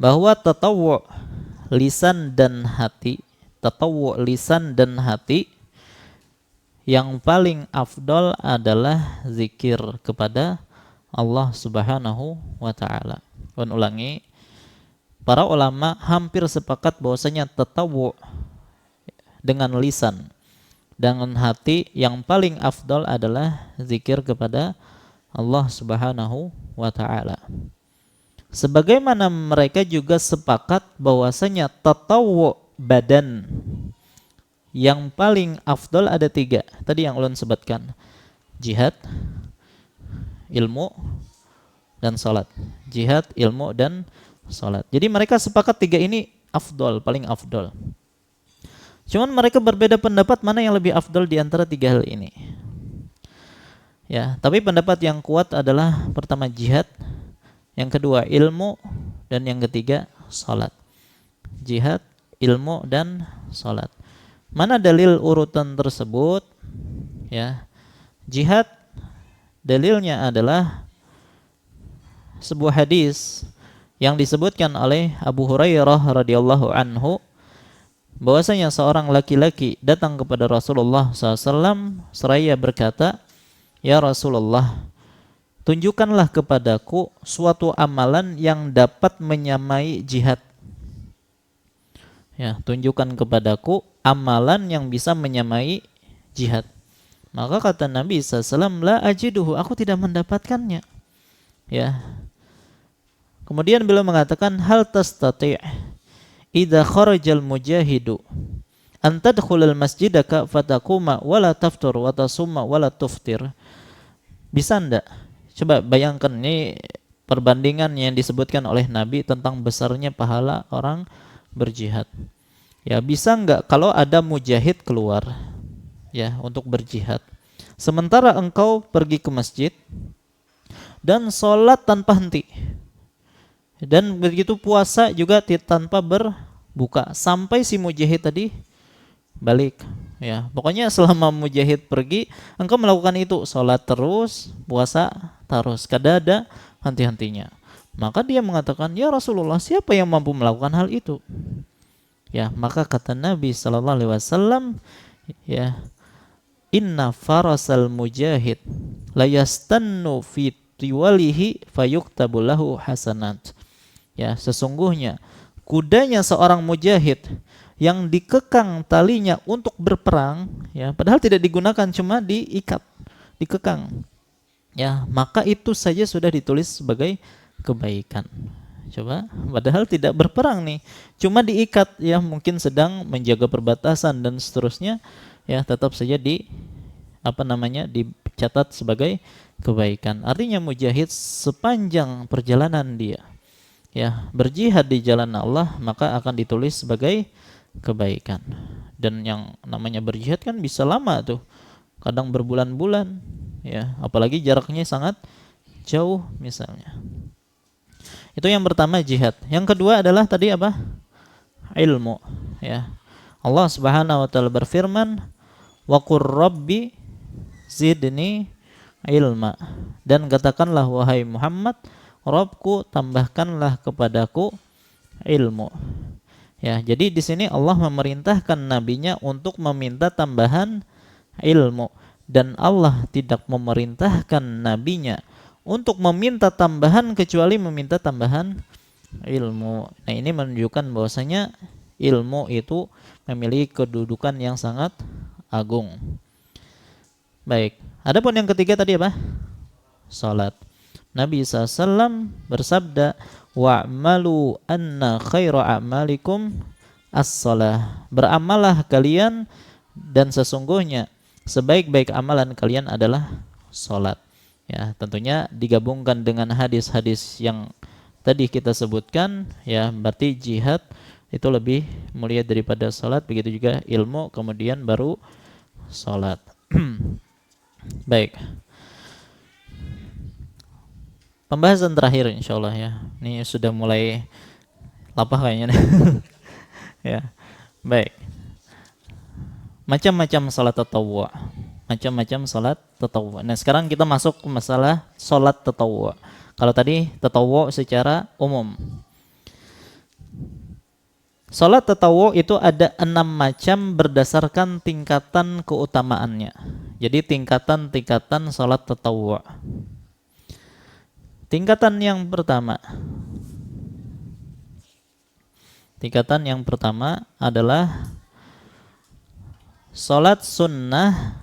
bahwa tatawwu' lisan dan hati, tatawwu' lisan dan hati yang paling afdol adalah zikir kepada Allah Subhanahu wa taala. Ulangi, para ulama hampir sepakat bahwasanya tatawwu' dengan lisan dengan hati yang paling afdol adalah zikir kepada Allah Subhanahu wa taala. Sebagaimana mereka juga sepakat bahwasanya tatawwu' badan yang paling afdol ada 3. Tadi yang ulun sebutkan. Jihad, ilmu, dan salat. Jihad, ilmu, dan salat. Jadi mereka sepakat 3 ini afdol, paling afdol. Cuman mereka berbeda pendapat mana yang lebih afdol di antara 3 hal ini. Ya, tapi pendapat yang kuat adalah pertama jihad, yang kedua ilmu, dan yang ketiga salat. Jihad, ilmu, dan salat. Mana dalil urutan tersebut? Ya. Jihad dalilnya adalah sebuah hadis yang disebutkan oleh Abu Hurairah radhiyallahu anhu bahwasanya seorang laki-laki datang kepada Rasulullah SAW seraya berkata, "Ya Rasulullah, tunjukkanlah kepadaku suatu amalan yang dapat menyamai jihad." Ya, tunjukkan kepadaku amalan yang bisa menyamai jihad. Maka kata Nabi SAW, "La ajiduhu, aku tidak mendapatkannya." Ya. Kemudian beliau mengatakan, "Hal tastati' idza kharajal mujahidu an tadkhulal masjidaka fatakuma wala taftur wa tasumma wala tuftir." Bisa enggak? Coba bayangkan, ini perbandingan yang disebutkan oleh Nabi tentang besarnya pahala orang berjihad. Ya, bisa enggak kalau ada mujahid keluar, ya, untuk berjihad, sementara engkau pergi ke masjid dan sholat tanpa henti, dan begitu puasa juga tanpa berbuka sampai si mujahid tadi balik. Ya, pokoknya selama mujahid pergi, engkau melakukan itu, sholat terus, puasa terus, kada ada henti-hentinya. Maka dia mengatakan, "Ya Rasulullah, siapa yang mampu melakukan hal itu?" Ya, maka kata Nabi sallallahu alaihi wasallam, ya, "Inna farasal mujahid la yastannu fi tiwalihi fayuktabu lahu hasanat." Ya, sesungguhnya kudanya seorang mujahid yang dikekang talinya untuk berperang, ya, padahal tidak digunakan, cuma diikat, dikekang, ya, maka itu saja sudah ditulis sebagai kebaikan. Coba, padahal tidak berperang nih, cuma diikat, ya, mungkin sedang menjaga perbatasan dan seterusnya, ya, tetap saja dicatat sebagai kebaikan. Artinya mujahid sepanjang perjalanan dia, ya, berjihad di jalan Allah, maka akan ditulis sebagai kebaikan. Dan yang namanya berjihad kan bisa lama tuh, kadang berbulan-bulan, ya, apalagi jaraknya sangat jauh misalnya. Itu yang pertama, jihad. Yang kedua adalah tadi apa? Ilmu, ya. Allah Subhanahu wa taala berfirman, "Wa qur rabbi zidni ilma." Dan katakanlah wahai Muhammad, Robku, tambahkanlah kepadaku ilmu. Ya, jadi di sini Allah memerintahkan nabinya untuk meminta tambahan ilmu, dan Allah tidak memerintahkan nabinya untuk meminta tambahan kecuali meminta tambahan ilmu. Nah, ini menunjukkan bahwasanya ilmu itu memiliki kedudukan yang sangat agung. Baik, adapun yang ketiga tadi apa? Salat. Nabi SAW bersabda, wa'malu anna khaira a'malikum as-salah. Beramallah kalian dan sesungguhnya sebaik-baik amalan kalian adalah salat. Ya, tentunya digabungkan dengan hadis-hadis yang tadi kita sebutkan, ya, berarti jihad itu lebih mulia daripada salat, begitu juga ilmu, kemudian baru salat. Baik. Pembahasan terakhir insyaallah ya. Ini sudah mulai lapah kayaknya nih. Ya. Baik. Macam-macam salat tatawwu. Macam-macam salat tatawwu. Nah, sekarang kita masuk ke masalah salat tatawwu. Kalau tadi tatawwu secara umum. Salat tatawwu itu ada 6 macam berdasarkan tingkatan keutamaannya. Jadi tingkatan-tingkatan salat tatawwu. Tingkatan yang pertama adalah salat sunnah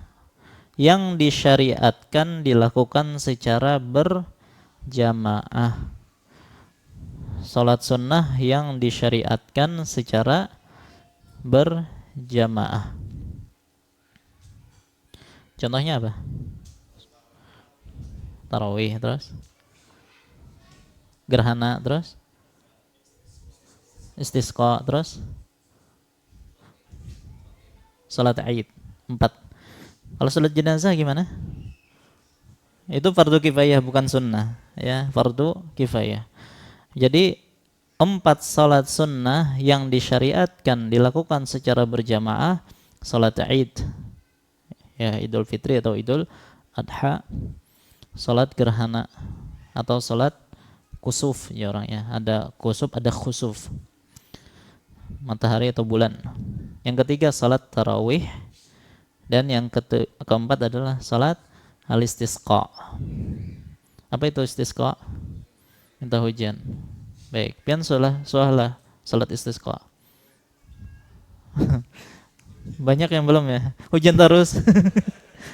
yang disyariatkan dilakukan secara berjamaah. Salat sunnah yang disyariatkan secara berjamaah. Contohnya apa? Tarawih, terus gerhana, terus istisqa, terus salat Id. 4. Kalau salat jenazah gimana? Itu fardu kifayah, bukan sunnah, ya, fardu kifayah. Jadi 4 salat sunnah yang disyariatkan dilakukan secara berjamaah: salat Id, ya, Idul Fitri atau Idul Adha, salat gerhana atau salat kusuf, ya orangnya, ada kusuf, ada khusuf, matahari atau bulan. Yang ketiga salat tarawih, dan yang keempat adalah salat al-istisqa. Apa itu istisqa? Minta hujan. Baik, pian salat istisqa. Banyak yang belum ya. Hujan terus.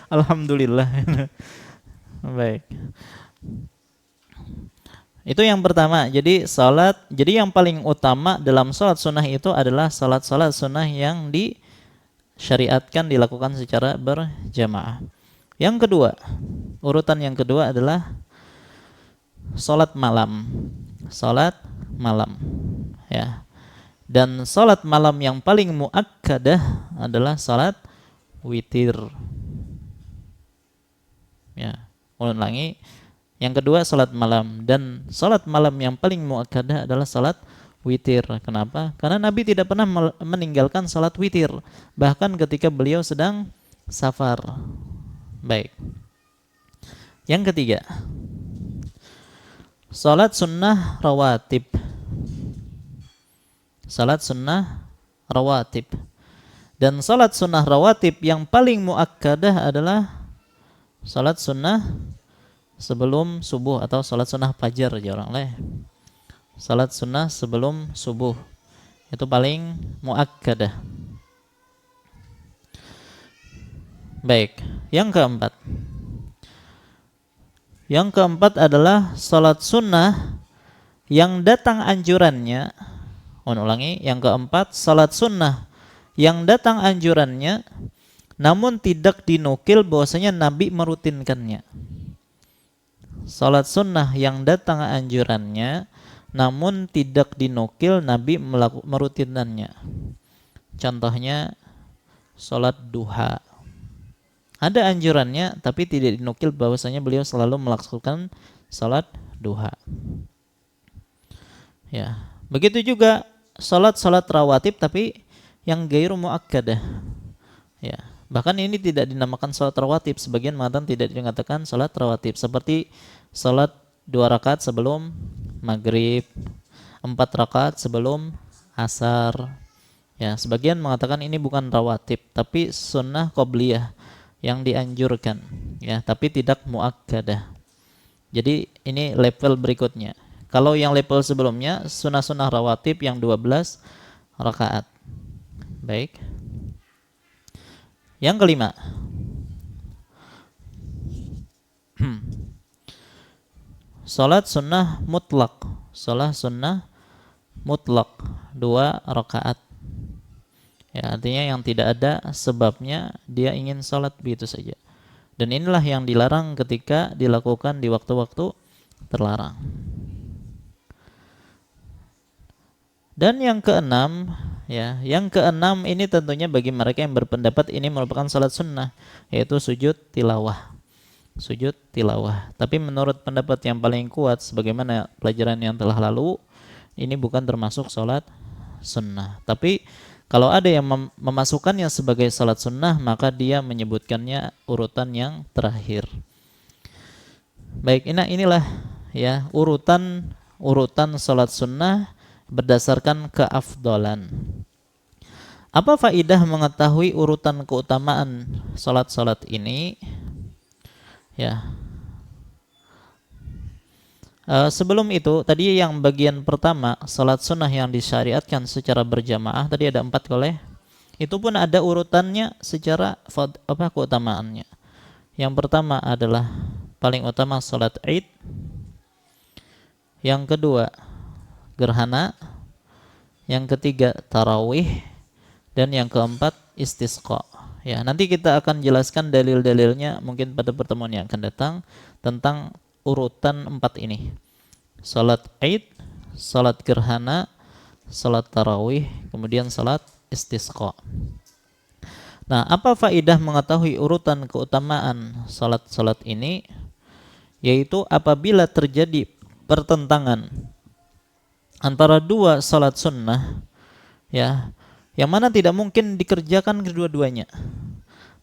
Alhamdulillah. Baik. Itu yang pertama. Jadi yang paling utama dalam salat sunnah itu adalah salat sunnah yang disyariatkan dilakukan secara berjamaah. Yang kedua, urutan yang kedua adalah salat malam. Salat malam, ya. Dan salat malam yang paling muakkadah adalah salat witir. Ya, ulangi. Yang kedua salat malam, dan salat malam yang paling muakkadah adalah salat witir. Kenapa? Karena Nabi tidak pernah meninggalkan salat witir, bahkan ketika beliau sedang safar. Baik. Yang ketiga, salat sunnah rawatib. Salat sunnah rawatib. Dan salat sunnah rawatib yang paling muakkadah adalah salat sunnah sebelum subuh atau salat sunnah fajar, ya orang leh. Salat sunnah sebelum subuh itu paling muakkadah. Baik, yang keempat. Yang keempat adalah salat sunnah yang datang anjurannya. Ulangi, yang keempat, salat sunnah yang datang anjurannya namun tidak dinukil bahwasanya Nabi merutinkannya. Salat sunnah yang datang anjurannya namun tidak dinukil Nabi merutinkannya. Contohnya salat duha. Ada anjurannya tapi tidak dinukil bahwasanya beliau selalu melakukan salat duha. Ya, begitu juga salat rawatib tapi yang gairu muakkadah. Ya, bahkan ini tidak dinamakan salat rawatib, sebagian matan tidak dikatakan salat rawatib, seperti salat 2 rakaat sebelum maghrib, 4 rakaat sebelum asar. Ya, sebagian mengatakan ini bukan rawatib, tapi sunnah qobliyah yang dianjurkan, ya, tapi tidak muakkadah. Jadi ini level berikutnya. Kalau yang level sebelumnya sunnah-sunnah rawatib yang 12 rakaat. Baik. Yang kelima. Salat sunnah mutlak. Salat sunnah mutlak 2 rakaat. Ya, artinya yang tidak ada sebabnya dia ingin salat begitu saja. Dan inilah yang dilarang ketika dilakukan di waktu-waktu terlarang. Dan yang keenam, ya, yang keenam ini tentunya bagi mereka yang berpendapat ini merupakan salat sunnah, yaitu sujud tilawah. Sujud tilawah. Tapi menurut pendapat yang paling kuat, sebagaimana pelajaran yang telah lalu, ini bukan termasuk salat sunnah. Tapi kalau ada yang memasukkannya sebagai salat sunnah, maka dia menyebutkannya urutan yang terakhir. Baik, inilah ya urutan salat sunnah berdasarkan keafdolan. Apa faidah mengetahui urutan keutamaan salat-salat ini? Ya. Sebelum itu, tadi yang bagian pertama, salat sunnah yang disyariatkan secara berjamaah, tadi ada 4 goleh. Itu pun ada urutannya secara keutamaannya. Yang pertama adalah paling utama salat Id. Yang kedua, gerhana. Yang ketiga, tarawih. Dan yang keempat, istisqa. Ya, nanti kita akan jelaskan dalil-dalilnya mungkin pada pertemuan yang akan datang tentang urutan 4 ini. Salat Id, salat gerhana, salat tarawih, kemudian salat istisqa. Nah, apa faidah mengetahui urutan keutamaan salat-salat ini? Yaitu apabila terjadi pertentangan antara 2 salat sunnah, ya, yang mana tidak mungkin dikerjakan kedua-duanya,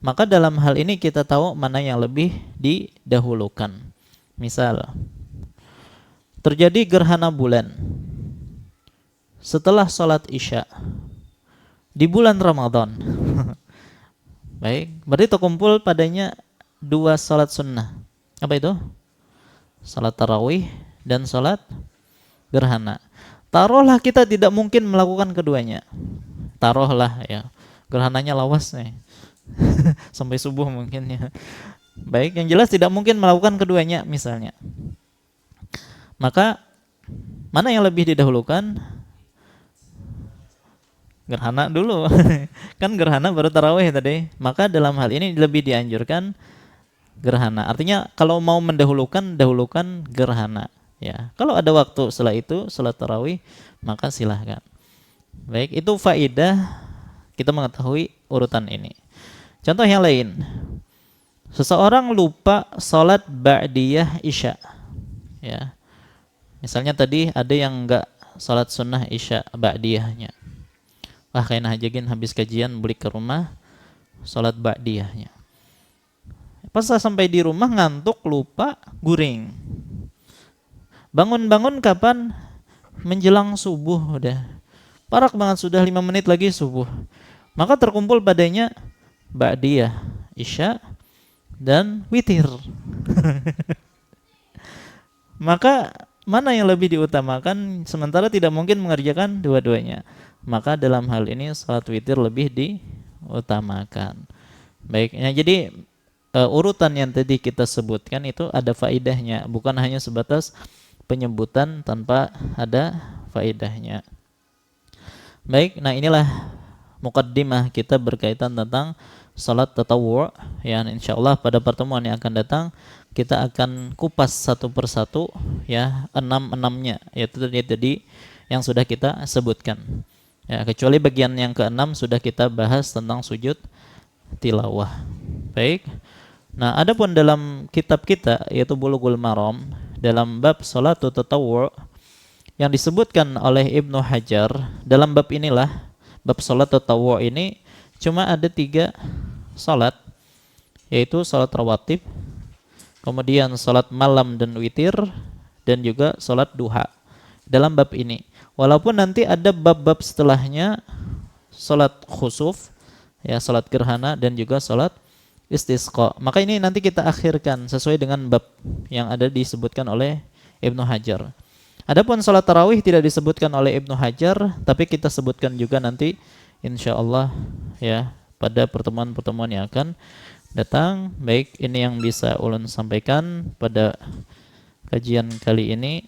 maka dalam hal ini kita tahu mana yang lebih didahulukan. Misal, terjadi gerhana bulan setelah sholat isya di bulan Ramadan. Baik, berarti terkumpul padanya 2 sholat sunnah. Apa itu? Sholat tarawih dan sholat gerhana. Taruhlah kita tidak mungkin melakukan keduanya. Taruhlah ya, gerhananya lawas nih. Sampai subuh mungkin ya. Baik, yang jelas tidak mungkin melakukan keduanya misalnya. Maka mana yang lebih didahulukan? Gerhana dulu. Kan gerhana baru tarawih tadi. Maka dalam hal ini lebih dianjurkan gerhana. Artinya kalau mau mendahulukan, dahulukan gerhana. Ya, kalau ada waktu setelah itu salat tarawih, maka silahkan. Baik, itu faidah kita mengetahui urutan ini. Contoh yang lain. Seseorang lupa salat ba'diyah isya. Ya. Misalnya tadi ada yang enggak salat sunnah isya ba'diyahnya. Wah, kayak hajagin habis kajian balik ke rumah salat ba'diyahnya. Pas sampai di rumah ngantuk, lupa, guring. Bangun-bangun kapan? Menjelang subuh udah. Parak banget, sudah 5 menit lagi subuh. Maka terkumpul padanya ba'diyah isya dan witir. Maka mana yang lebih diutamakan sementara tidak mungkin mengerjakan dua-duanya? Maka dalam hal ini salat witir lebih diutamakan. Baik, ya, jadi urutan yang tadi kita sebutkan itu ada faidahnya, bukan hanya sebatas penyebutan tanpa ada faidahnya. Baik, nah inilah muqaddimah kita berkaitan tentang salat tatawwu', ya, insyaallah pada pertemuan yang akan datang kita akan kupas satu persatu ya 6-6-nya, yaitu tadi yang sudah kita sebutkan. Ya, kecuali bagian yang ke-6 sudah kita bahas tentang sujud tilawah. Baik. Nah, adapun dalam kitab kita yaitu Bulughul Maram dalam bab salat tatawwu' yang disebutkan oleh Ibnu Hajar, dalam bab inilah bab salat tatawwu' ini cuma ada 3 salat, yaitu salat rawatib, kemudian salat malam dan witir, dan juga sholat duha dalam bab ini. Walaupun nanti ada bab-bab setelahnya sholat khusuf, ya sholat gerhana dan juga sholat istisqa. Maka ini nanti kita akhirkan sesuai dengan bab yang ada disebutkan oleh Ibnu Hajar. Adapun sholat tarawih tidak disebutkan oleh Ibnu Hajar, tapi kita sebutkan juga nanti insya Allah ya pada pertemuan-pertemuan yang akan datang. Baik, ini yang bisa ulun sampaikan pada kajian kali ini.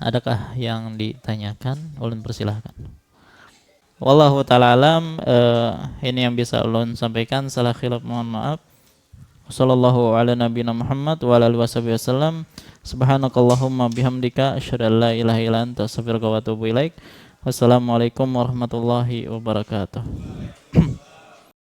Adakah yang ditanyakan? Ulun persilahkan. Wallahu ta'ala alam. Ini yang bisa ulun sampaikan. Salah khilaf mohon maaf. Sallallahu ala nabiyina Muhammad wa ala alihi wasallam. Subhanakallahumma bihamdika asyhadu an la ilaha illa anta astaghfiruka wa atubu ilaik. Wassalamualaikum warahmatullahi wabarakatuh.